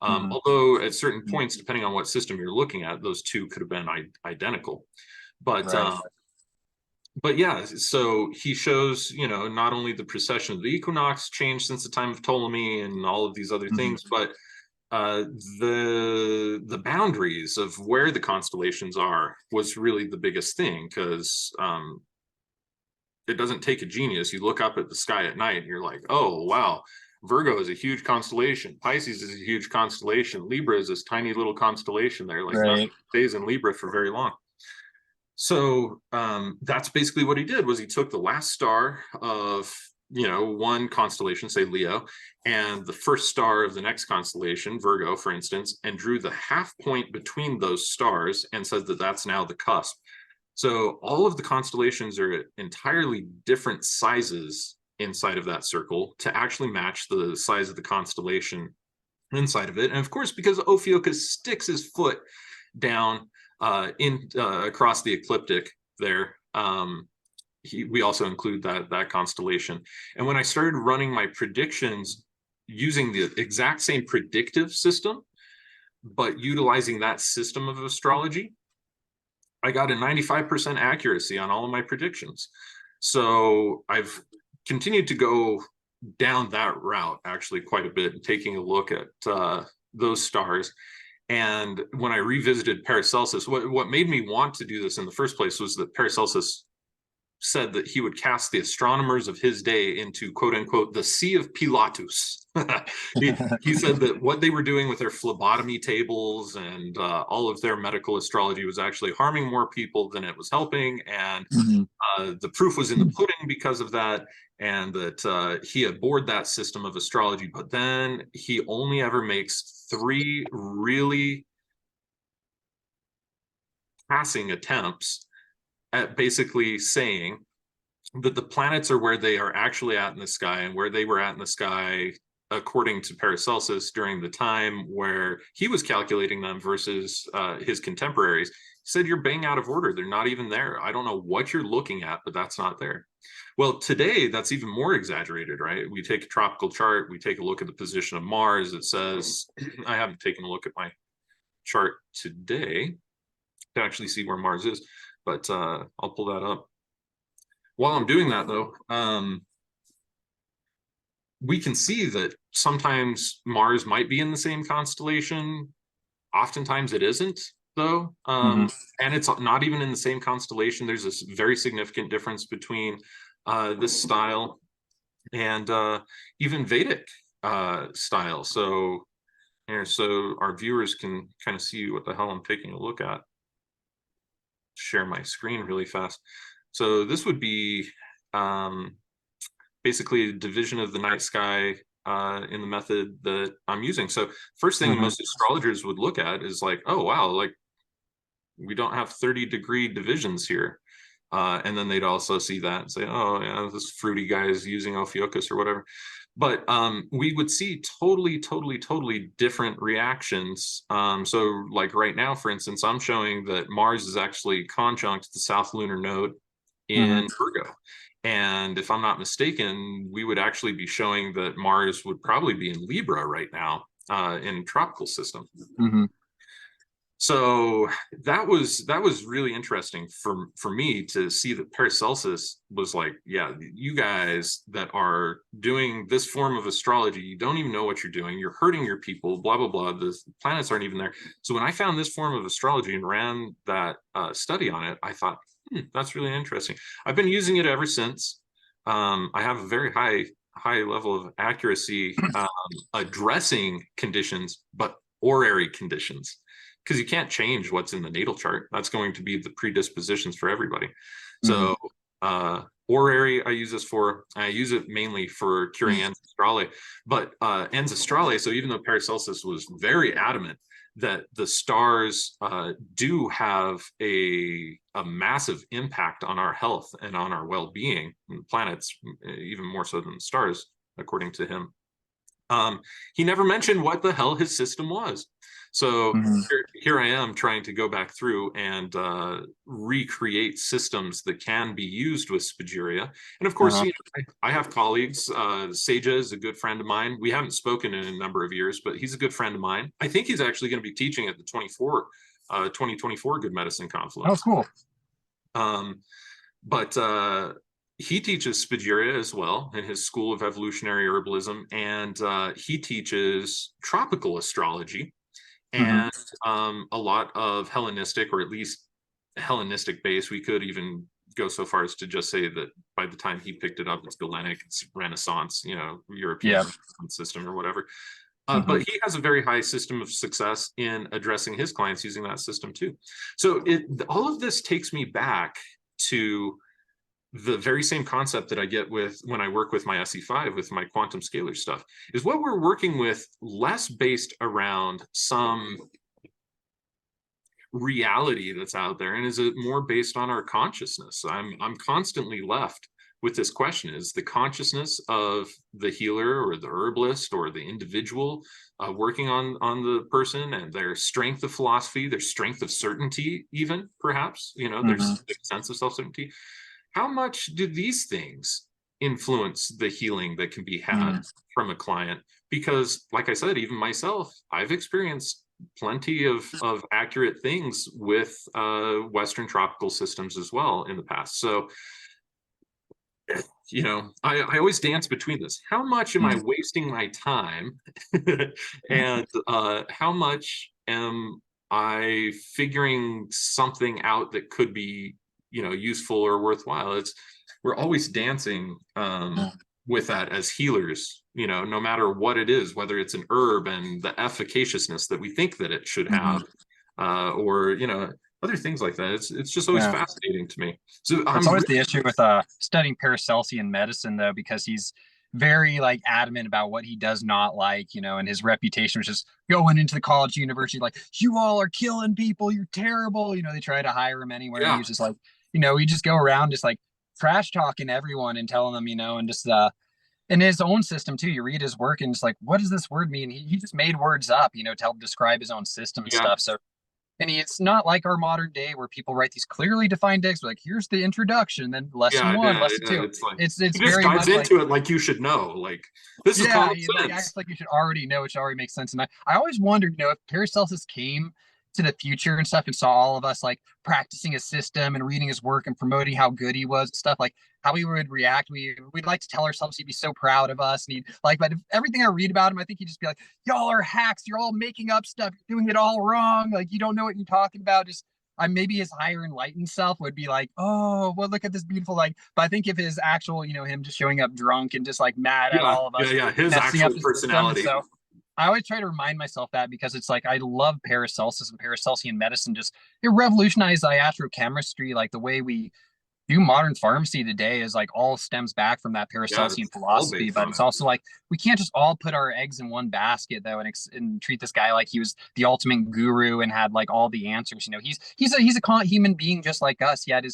Although at certain points, depending on what system you're looking at, those two could have been identical. But yeah, so he shows, not only the precession of the equinox changed since the time of Ptolemy and all of these other things, but the boundaries of where the constellations are was really the biggest thing, because it doesn't take a genius. You look up at the sky at night and you're like, oh wow, Virgo is a huge constellation, Pisces is a huge constellation, Libra is this tiny little constellation there, like nothing stays in Libra for very long. So that's basically what he did, was he took the last star of one constellation, say Leo, and the first star of the next constellation, Virgo, for instance, and drew the half point between those stars and said that that's now the cusp. So all of the constellations are at entirely different sizes inside of that circle to actually match the size of the constellation inside of it. And of course, because Ophiuchus sticks his foot down across the ecliptic there, we also include that constellation. And when I started running my predictions using the exact same predictive system, but utilizing that system of astrology, I got a 95% accuracy on all of my predictions. So I've continued to go down that route actually quite a bit, and taking a look at those stars. And when I revisited Paracelsus, what made me want to do this in the first place was that Paracelsus said that he would cast the astronomers of his day into, quote unquote, the Sea of Pilatus. he said that what they were doing with their phlebotomy tables and all of their medical astrology was actually harming more people than it was helping. And the proof was in the pudding because of that. And that he abhorred that system of astrology. But then he only ever makes 3 really passing attempts at basically saying that the planets are where they are actually at in the sky, and where they were at in the sky according to Paracelsus during the time where he was calculating them versus his contemporaries. He said, you're bang out of order. They're not even there. I don't know what you're looking at, but that's not there. Well, today that's even more exaggerated, right? We take a tropical chart, we take a look at the position of Mars. It says, I haven't taken a look at my chart today to actually see where Mars is, but I'll pull that up. While I'm doing that, though, we can see that sometimes Mars might be in the same constellation. Oftentimes it isn't, though. And it's not even in the same constellation. There's this very significant difference between this style and even Vedic style. So here, so our viewers can kind of see what the hell I'm taking a look at. Share my screen really fast. So this would be basically a division of the night sky in the method that I'm using. So first thing most astrologers would look at is like, oh wow, like we don't have 30-degree divisions here. And then they'd also see that and say, oh yeah, this fruity guy is using Ophiuchus or whatever. But we would see totally different reactions. So like right now, for instance, I'm showing that Mars is actually conjunct the South Lunar Node in Virgo. And if I'm not mistaken, we would actually be showing that Mars would probably be in Libra right now in tropical system. So that was really interesting for me to see that Paracelsus was like, yeah, you guys that are doing this form of astrology, you don't even know what you're doing. You're hurting your people, blah, blah, blah. The planets aren't even there. So when I found this form of astrology and ran that study on it, I thought, that's really interesting. I've been using it ever since. I have a very high level of accuracy addressing conditions, but horary conditions. Because you can't change what's in the natal chart. That's going to be the predispositions for everybody. So horary I use this for. I use it mainly for curing ens astrale. But ens astrale, so even though Paracelsus was very adamant that the stars do have a massive impact on our health and on our well-being, and planets even more so than the stars, according to him. He never mentioned what the hell his system was. So here I am trying to go back through and recreate systems that can be used with Spagyria. And of course, you know, I have colleagues. Seja is a good friend of mine. We haven't spoken in a number of years, but he's a good friend of mine. I think he's actually going to be teaching at the 2024 Good Medicine Conference. Oh, cool. But he teaches Spagyria as well in his School of Evolutionary Herbalism, and he teaches tropical astrology and a lot of Hellenistic, or at least Hellenistic base. We could even go so far as to just say that by the time he picked it up, it's Galenic, it's Renaissance, you know, European system or whatever. But he has a very high system of success in addressing his clients using that system too. So all of this takes me back to the very same concept that I get with when I work with my SE5, with my quantum scalar stuff, is what we're working with less based around some reality that's out there, and is it more based on our consciousness? I'm constantly left with this question is the consciousness of the healer or the herbalist or the individual working on the person, and their strength of philosophy, their strength of certainty, even perhaps, you know, there's a sense of self-certainty. How much do these things influence the healing that can be had from a client? Because like I said, even myself, I've experienced plenty of accurate things with Western tropical systems as well in the past. So, you know, I always dance between this. How much am I wasting my time? And how much am I figuring something out that could be, you know, useful or worthwhile? We're always dancing with that as healers, you know, no matter what it is, whether it's an herb and the efficaciousness that we think that it should have, or, you know, other things like that. It's just always fascinating to me. So that's always the issue with studying Paracelsian medicine, though, because he's very like adamant about what he does not like, you know, and his reputation was just going into the college university like, you all are killing people, you're terrible, you know. They try to hire him anywhere, and he's just like, you know, he just go around just like trash talking everyone and telling them, you know, and just in his own system too. You read his work and it's like, what does this word mean? He just made words up, you know, to help describe his own system and stuff. So, and it's not like our modern day where people write these clearly defined texts like, here's the introduction, then lesson one, lesson two. It's like, it's he just very dives much into like, it like you should know, like this is common sense. Like, acts like you should already know, which already makes sense. And I always wondered, you know, if Paracelsus came to the future and stuff and saw all of us like practicing his system and reading his work and promoting how good he was and stuff, like how we would react. We'd like to tell ourselves he'd be so proud of us, and he'd like, but if everything I read about him, I think he'd just be like, y'all are hacks, you're all making up stuff, you're doing it all wrong, like you don't know what you're talking about. Just maybe his higher enlightened self would be like, oh well, look at this beautiful, like, but I think if his actual, you know, him just showing up drunk and just like mad at all of us, his actual personality. So I always try to remind myself that, because it's like, I love Paracelsus and Paracelsian medicine. Just, it revolutionized iatrochemistry. Like the way we do modern pharmacy today is like all stems back from that Paracelsian philosophy. But it's also like, we can't just all put our eggs in one basket though, and treat this guy like he was the ultimate guru and had like all the answers. You know, he's a human being just like us. He had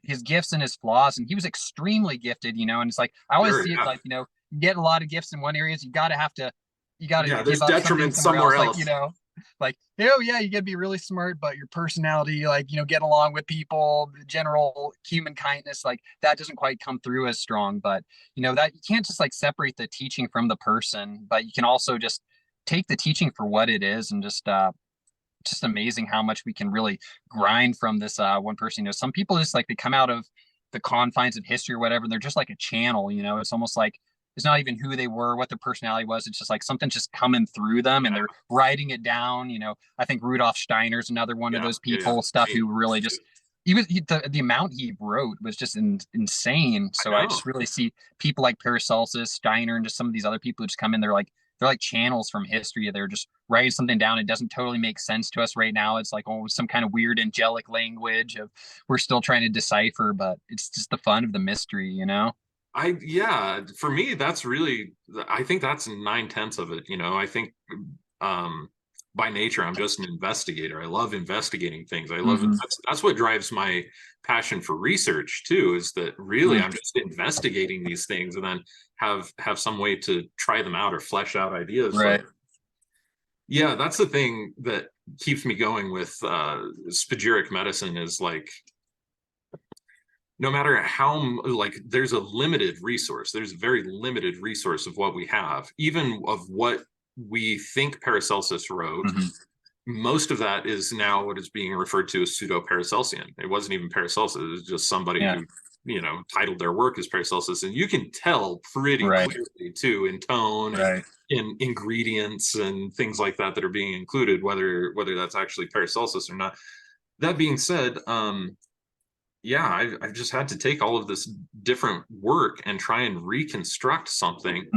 his gifts and his flaws, and he was extremely gifted, you know. And it's like, I always see it like, you know, you get a lot of gifts in one area, so you gotta there's detriment somewhere else. Like, you know, like, oh yeah, you gotta be really smart, but your personality, like, you know, get along with people, the general human kindness, like that doesn't quite come through as strong. But you know, that you can't just like separate the teaching from the person, but you can also just take the teaching for what it is. And just amazing how much we can really grind from this one person. You know, some people just like, they come out of the confines of history or whatever, and they're just like a channel, you know. It's almost like it's not even who they were, what their personality was. It's just like something's just coming through them and they're writing it down. You know, I think Rudolf Steiner's another one of those people, who really just, the amount he wrote was just insane. So I just really see people like Paracelsus, Steiner, and just some of these other people who just come in, they're like channels from history. They're just writing something down. It doesn't totally make sense to us right now. It's like, oh, some kind of weird angelic language of we're still trying to decipher, but it's just the fun of the mystery, you know? For me, that's really, I think that's 9/10 of it. You know, I think by nature, I'm just an investigator. I love investigating things. I love it. That's what drives my passion for research too, is that really I'm just investigating these things and then have some way to try them out or flesh out ideas. Right. So, that's the thing that keeps me going with spagyric medicine, is like, no matter how, like, there's a limited resource. There's a very limited resource of what we have, even of what we think Paracelsus wrote. Most of that is now what is being referred to as pseudo-Paracelsian. It wasn't even Paracelsus. It was just somebody who, you know, titled their work as Paracelsus. And you can tell pretty clearly too, in tone, and in ingredients and things like that are being included, whether that's actually Paracelsus or not. That being said, I've just had to take all of this different work and try and reconstruct something.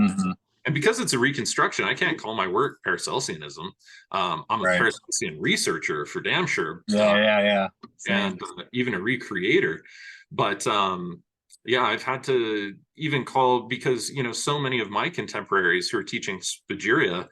And because it's a reconstruction, I can't call my work Paracelsianism. I'm a Paracelsian researcher for damn sure. And even a recreator. But I've had to even call, because, you know, so many of my contemporaries who are teaching Spagyria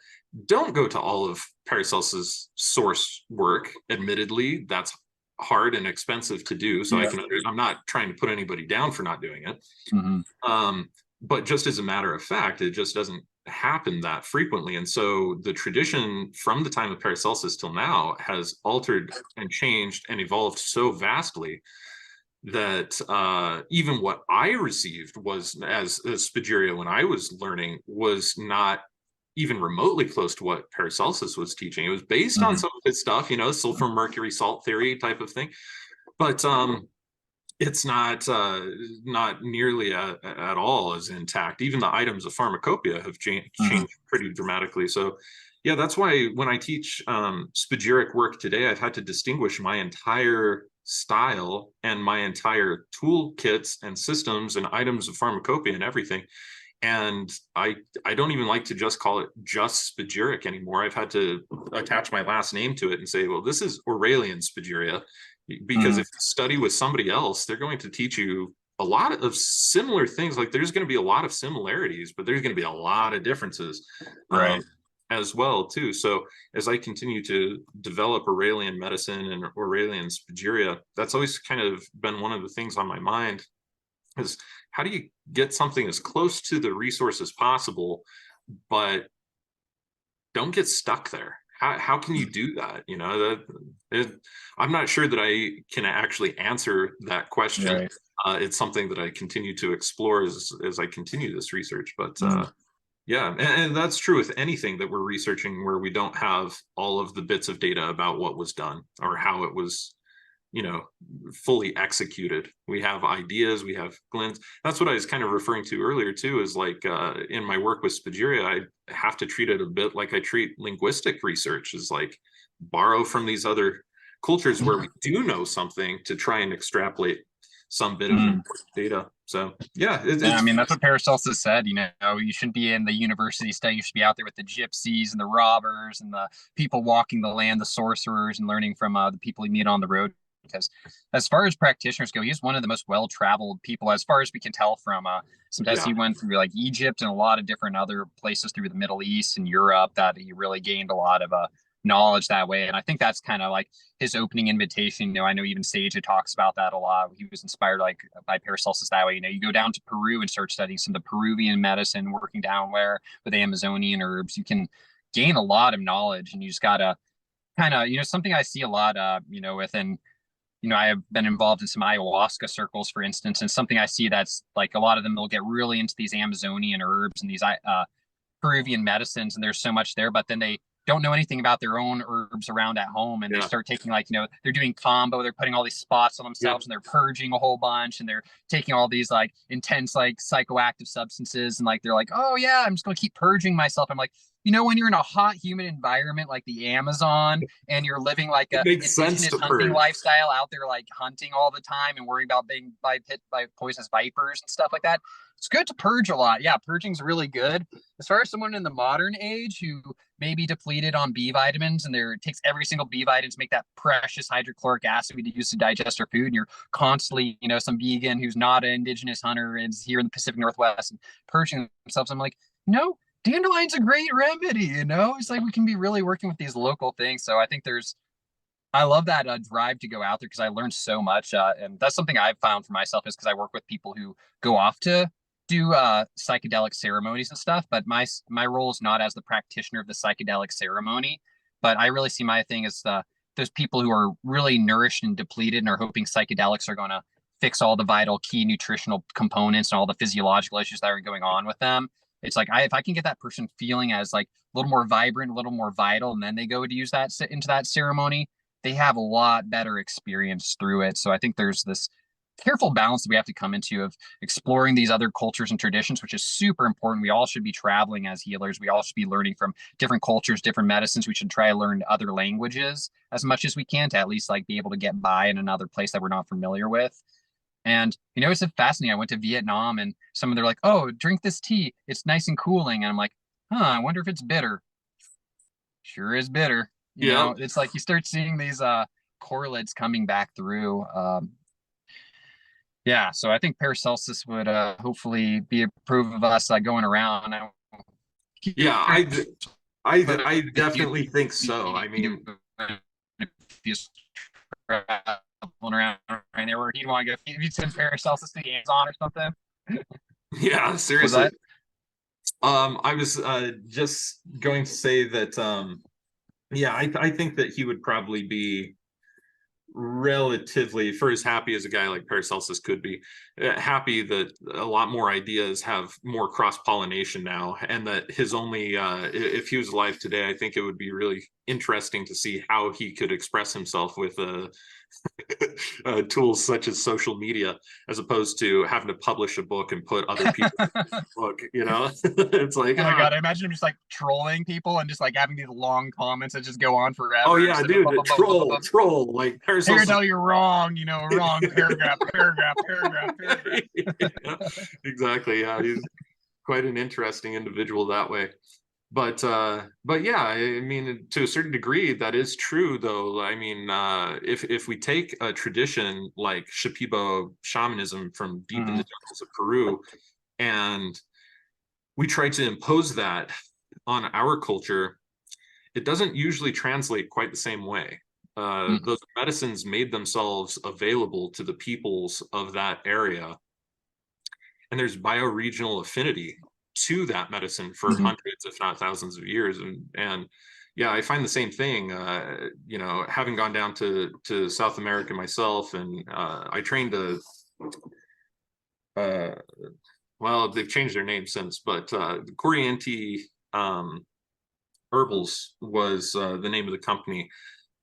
don't go to all of Paracelsus' source work. Admittedly, that's hard and expensive to do. So Yeah. I'm not trying to put anybody down for not doing it. Mm-hmm. But just as a matter of fact, it just doesn't happen that frequently. And so the tradition from the time of Paracelsus till now has altered and changed and evolved so vastly that even what I received was as Spagyria when I was learning was not even remotely close to what Paracelsus was teaching. It was based on some of his stuff, sulfur mercury salt theory type of thing, but it's not nearly at all as intact. Even the items of pharmacopoeia have changed pretty dramatically. So yeah, that's why when I teach spagyric work today, I've had to distinguish my entire style and my entire toolkits and systems and items of pharmacopoeia and everything. And I don't even like to just call it just spagyric anymore. I've had to attach my last name to it and say, well, this is Aurelian Spagyria, because if you study with somebody else, they're going to teach you a lot of similar things. Like there's going to be a lot of similarities, but there's going to be a lot of differences as well too. So as I continue to develop Aurelian medicine and Aurelian Spagyria, that's always kind of been one of the things on my mind is how do you get something as close to the resource as possible, but don't get stuck there? How can you do that? I'm not sure that I can actually answer that question. It's something that I continue to explore as I continue this research. But yeah, and that's true with anything that we're researching where we don't have all of the bits of data about what was done or how it was, fully executed. We have ideas, we have glints. That's what I was kind of referring to earlier too, is like in my work with Spagyria, I have to treat it a bit like I treat linguistic research, is like borrow from these other cultures where we do know something to try and extrapolate some bit of important data. So yeah, I mean, that's what Paracelsus said. You shouldn't be in the university study. You should be out there with the gypsies and the robbers and the people walking the land, the sorcerers, and learning from the people you meet on the road. Because as far as practitioners go, he's one of the most well-traveled people, as far as we can tell from sometimes he went through like Egypt and a lot of different other places through the Middle East and Europe, that he really gained a lot of knowledge that way. And I think that's kind of like his opening invitation. I know even Sage talks about that a lot. He was inspired like by Paracelsus that way. You go down to Peru and start studying some of the Peruvian medicine, working down where with Amazonian herbs, you can gain a lot of knowledge. And you just gotta kind of, something I see a lot, within, I have been involved in some ayahuasca circles, for instance, and something I see that's like a lot of them will get really into these Amazonian herbs and these Peruvian medicines, and there's so much there, but then they don't know anything about their own herbs around at home, and they start taking like, they're doing combo, they're putting all these spots on themselves, and they're purging a whole bunch, and they're taking all these like intense like psychoactive substances, and like they're like, oh yeah, I'm just gonna keep purging myself. I'm like, when you're in a hot, humid environment like the Amazon, and you're living like a indigenous hunting lifestyle out there, like hunting all the time and worrying about being hit by poisonous vipers and stuff like that, it's good to purge a lot. Yeah, purging's really good. As far as someone in the modern age who may be depleted on B vitamins, and it takes every single B vitamin to make that precious hydrochloric acid we use to digest our food, and you're constantly, some vegan who's not an indigenous hunter and is here in the Pacific Northwest and purging themselves, I'm like, no, dandelion's a great remedy. It's like we can be really working with these local things. So I think I love that drive to go out there, because I learned so much, and that's something I've found for myself, is because I work with people who go off to do psychedelic ceremonies and stuff, but my role is not as the practitioner of the psychedelic ceremony, but I really see my thing as those people who are really nourished and depleted and are hoping psychedelics are going to fix all the vital key nutritional components and all the physiological issues that are going on with them. It's like, if I can get that person feeling as like a little more vibrant, a little more vital, and then they go to use that into that ceremony, they have a lot better experience through it. So I think there's this careful balance that we have to come into of exploring these other cultures and traditions, which is super important. We all should be traveling as healers. We all should be learning from different cultures, different medicines. We should try to learn other languages as much as we can to at least like be able to get by in another place that we're not familiar with. And, it's fascinating. I went to Vietnam, and some of them are like, oh, drink this tea. It's nice and cooling. And I'm like, I wonder if it's bitter. Sure is bitter. It's like you start seeing these correlates coming back through. Yeah, so I think Paracelsus would hopefully be approve of us going around. Yeah, I definitely think so. I mean, around right there where he'd want to go, he'd send Paracelsus to the Amazon or something. Yeah, Was seriously. that? I was just going to say that yeah, I think that he would probably be relatively, for as happy as a guy like Paracelsus could be, happy that a lot more ideas have more cross-pollination now, and that his only if he was alive today, I think it would be really interesting to see how he could express himself with tools such as social media, as opposed to having to publish a book and put other people in the book, you know. It's like, Oh my God, I imagine him just like trolling people and just like having these long comments that just go on forever. oh yeah, So, dude, troll like here's Paracelsus. how you're wrong, you know, wrong paragraph. Yeah, exactly. Yeah, he's quite an interesting individual that way. But yeah, I mean, to a certain degree, that is true, though. I mean, if we take a tradition like Shipibo shamanism from deep in the jungles of Peru, and we try to impose that on our culture, it doesn't usually translate quite the same way. Those medicines made themselves available to the peoples of that area, and there's bioregional affinity to that medicine for hundreds, if not thousands of years. And yeah, I find the same thing, you know, having gone down to South America myself, and I trained well, they've changed their name since, but Corriente Herbals was the name of the company.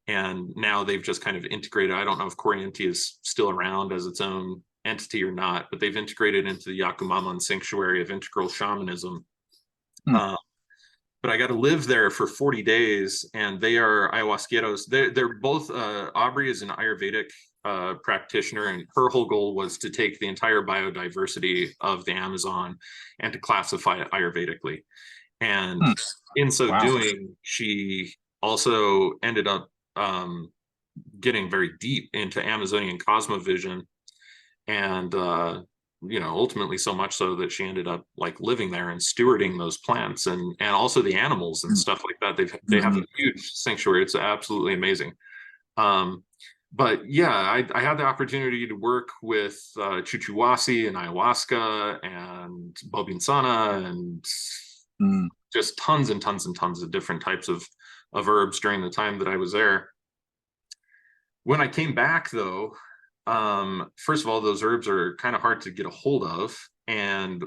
And now they've just kind of integrated. I don't know if Corriente is still around as its own entity or not, but they've integrated into the Yacumaman sanctuary of integral shamanism. But I got to live there for 40 days, and they are ayahuasqueros. They're both, Aubrey is an Ayurvedic practitioner, and her whole goal was to take the entire biodiversity of the Amazon and to classify it Ayurvedically. And in so doing, she also ended up getting very deep into Amazonian cosmovision, and you know, ultimately so much so that she ended up like living there and stewarding those plants and also the animals and stuff like that. They have a huge sanctuary. It's absolutely amazing. But yeah, I had the opportunity to work with chuchuwasi and ayahuasca and bobinsana and just tons and tons and tons of different types of herbs during the time that I was there. When I came back, though, first of all, those herbs are kind of hard to get a hold of, and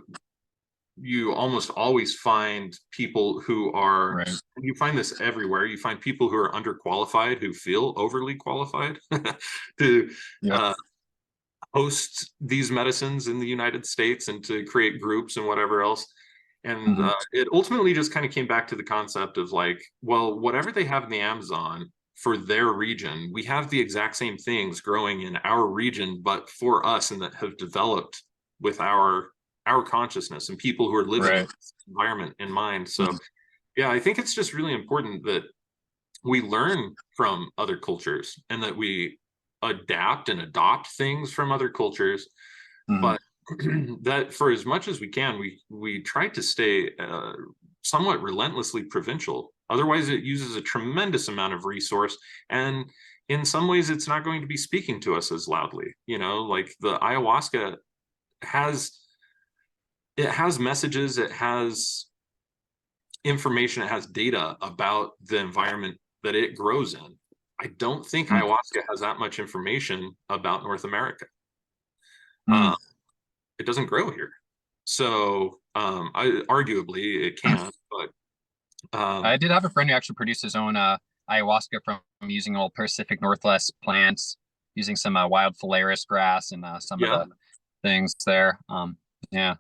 you almost always find people who are, you find this everywhere. You find people who are underqualified, who feel overly qualified to host these medicines in the United States and to create groups and whatever else. And it ultimately just kind of came back to the concept of like, well, whatever they have in the Amazon for their region, we have the exact same things growing in our region, but for us, and that have developed with our consciousness and people who are living in this environment in mind. So yeah, I think it's just really important that we learn from other cultures and that we adapt and adopt things from other cultures, but that for as much as we can, we try to stay somewhat relentlessly provincial. Otherwise, it uses a tremendous amount of resource, and in some ways, it's not going to be speaking to us as loudly. You know, like the ayahuasca has messages, it has information, it has data about the environment that it grows in. I don't think ayahuasca has that much information about North America. It doesn't grow here, so arguably it can, but I did have a friend who actually produced his own ayahuasca from using old Pacific Northwest plants, using some wild phalaris grass and some of the things there. Yeah,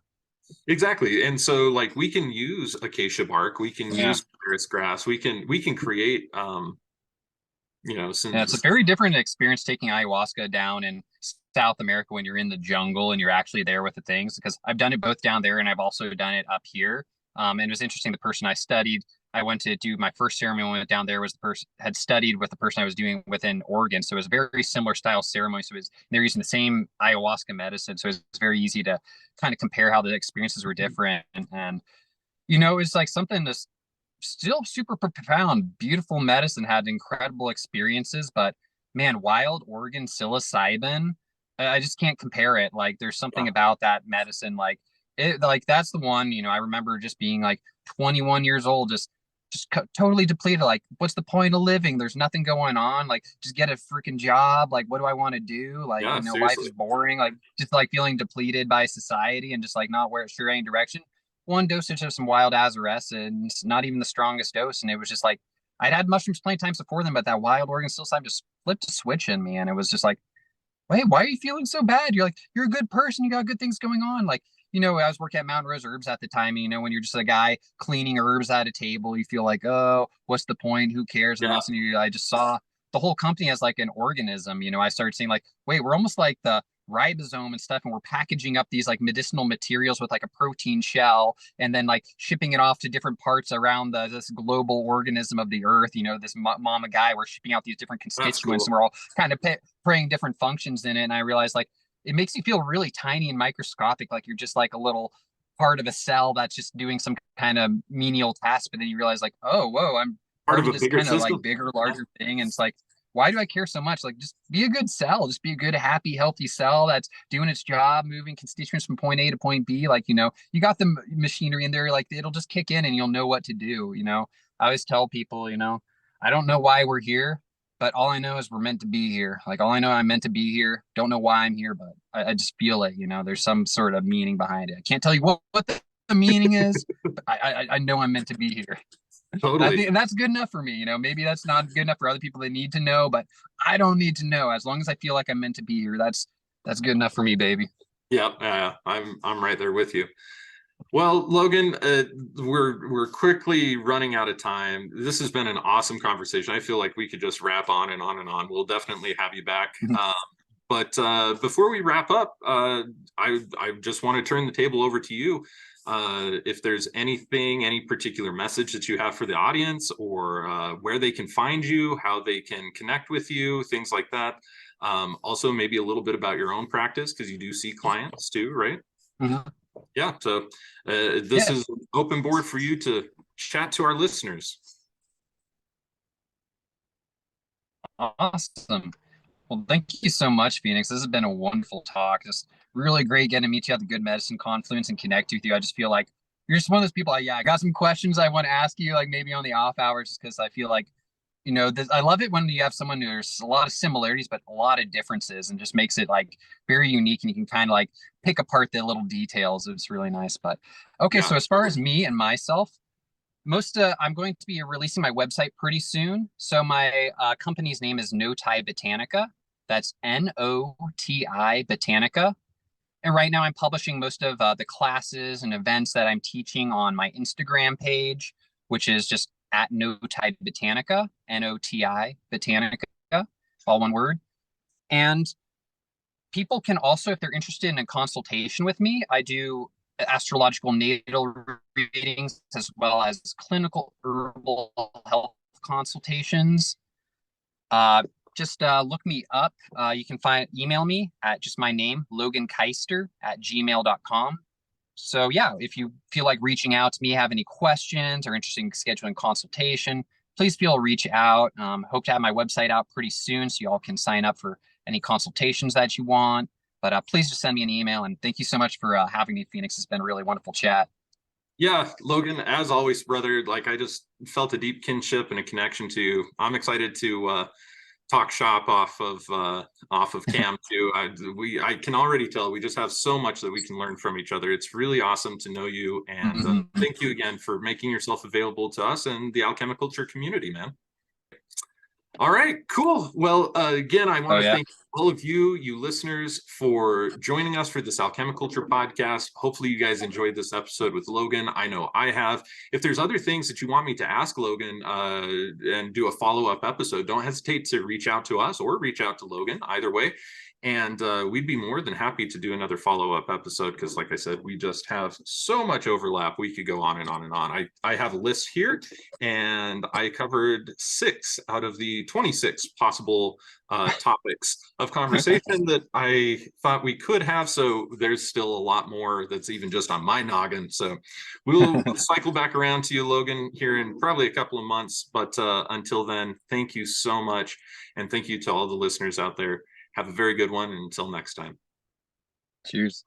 exactly. And so like we can use acacia bark, we can use phalaris grass, we can create you know, it's a very different experience taking ayahuasca down in South America when you're in the jungle and you're actually there with the things, because I've done it both down there and I've also done it up here. And it was interesting. The person I studied, I went to do my first ceremony when I went down there, was the person had studied with the person I was doing within Oregon. So it was a very similar style ceremony. So they're using the same ayahuasca medicine. So it's very easy to kind of compare how the experiences were different. And you know, it's like something that's still super profound, beautiful medicine, had incredible experiences, but man, wild Oregon psilocybin, I just can't compare it. Like there's something about that medicine, like it, like that's the one, I remember just being like 21 years old, just totally depleted. Like, what's the point of living? There's nothing going on. Like, just get a freaking job. Like, what do I want to do? Like, Yeah, life seriously. is boring. Like, just like feeling depleted by society and just like not where it's sure any direction. One dosage of some wild and not even the strongest dose. And it was just like, I'd had mushrooms plenty of times before them, but that wild Oregon psilocybin just flipped a switch in me. And it was just like, wait, why are you feeling so bad? You're like, you're a good person. You got good things going on. Like, I was working at Mountain Rose Herbs at the time. When you're just a guy cleaning herbs at a table, you feel like, oh, what's the point? Who cares? And Yeah. also, I just saw the whole company as like an organism. I started seeing like, wait, we're almost like the ribosome and stuff, and we're packaging up these like medicinal materials with like a protein shell, and then like shipping it off to different parts around this global organism of the earth. This mama guy, we're shipping out these different That's constituents, cool. and we're all kind of praying different functions in it. And I realized like it makes you feel really tiny and microscopic, like you're just like a little part of a cell that's just doing some kind of menial task. But then you realize like, oh, whoa, I'm Part part of of a this bigger kind of like system. bigger, larger thing. And it's like, why do I care so much? Like, just be a good cell, just be a good, happy, healthy cell that's doing its job, moving constituents from point A to point B. Like, you got the machinery in there, like it'll just kick in and you'll know what to do. I always tell people, I don't know why we're here, but all I know is we're meant to be here. Like, all I know, I'm meant to be here. Don't know why I'm here, but I just feel it. There's some sort of meaning behind it. I can't tell you what the meaning is, but I know I'm meant to be here. I Totally. think that's good enough for me. Maybe that's not good enough for other people. They need to know, but I don't need to know. As long as I feel like I'm meant to be here, that's good enough for me, baby. Yeah, I'm right there with you. Well, Logan, we're quickly running out of time. This has been an awesome conversation. I feel like we could just wrap on and on and on. We'll definitely have you back. But before we wrap up, I just want to turn the table over to you. If there's any particular message that you have for the audience, or where they can find you, how they can connect with you, things like that. Also, maybe a little bit about your own practice, because you do see clients too, right? Mm-hmm. Yeah, so this is an open board for you to chat to our listeners. Awesome. Well, thank you so much, Phoenix. This has been a wonderful talk. Just really great getting to meet you at the Good Medicine Confluence and connect with you. I just feel like you're just one of those people. I got some questions I want to ask you, like maybe on the off hours, just because I feel like, I love it when you have someone there's a lot of similarities, but a lot of differences, and just makes it like very unique, and you can kind of like pick apart the little details. It's really nice. But okay, so as far as me and myself, I'm going to be releasing my website pretty soon. So my company's name is Noti Botanica. That's Noti Botanica. And right now I'm publishing most of the classes and events that I'm teaching on my Instagram page, which is just at Noti Botanica, Noti Botanica, all one word. And people can also, if they're interested in a consultation with me, I do astrological natal readings as well as clinical herbal health consultations. Just look me up. You can email me at just my name, Logan Keister @gmail.com. So yeah, if you feel like reaching out to me, have any questions or interested in scheduling consultation, please feel reach out. Hope to have my website out pretty soon so you all can sign up for any consultations that you want. But please just send me an email. And thank you so much for having me, Phoenix. It's been a really wonderful chat. Yeah, Logan, as always, brother, like I just felt a deep kinship and a connection to you. I'm excited to talk shop off of Cam too. I can already tell we just have so much that we can learn from each other. It's really awesome to know you, and thank you again for making yourself available to us and the Alchemi-Culture community, man. All right, cool. Well, again, I want to thank all of you listeners, for joining us for this Alchemi-Culture podcast. Hopefully you guys enjoyed this episode with Logan. I know I have. If there's other things that you want me to ask Logan and do a follow-up episode, don't hesitate to reach out to us or reach out to Logan, either way. And we'd be more than happy to do another follow-up episode, because like I said, we just have so much overlap. We could go on and on and on. I have a list here, and I covered 6 out of the 26 possible topics of conversation that I thought we could have. So there's still a lot more that's even just on my noggin. So we'll cycle back around to you, Logan, here in probably a couple of months. But until then, thank you so much. And thank you to all the listeners out there. Have a very good one. And until next time. Cheers.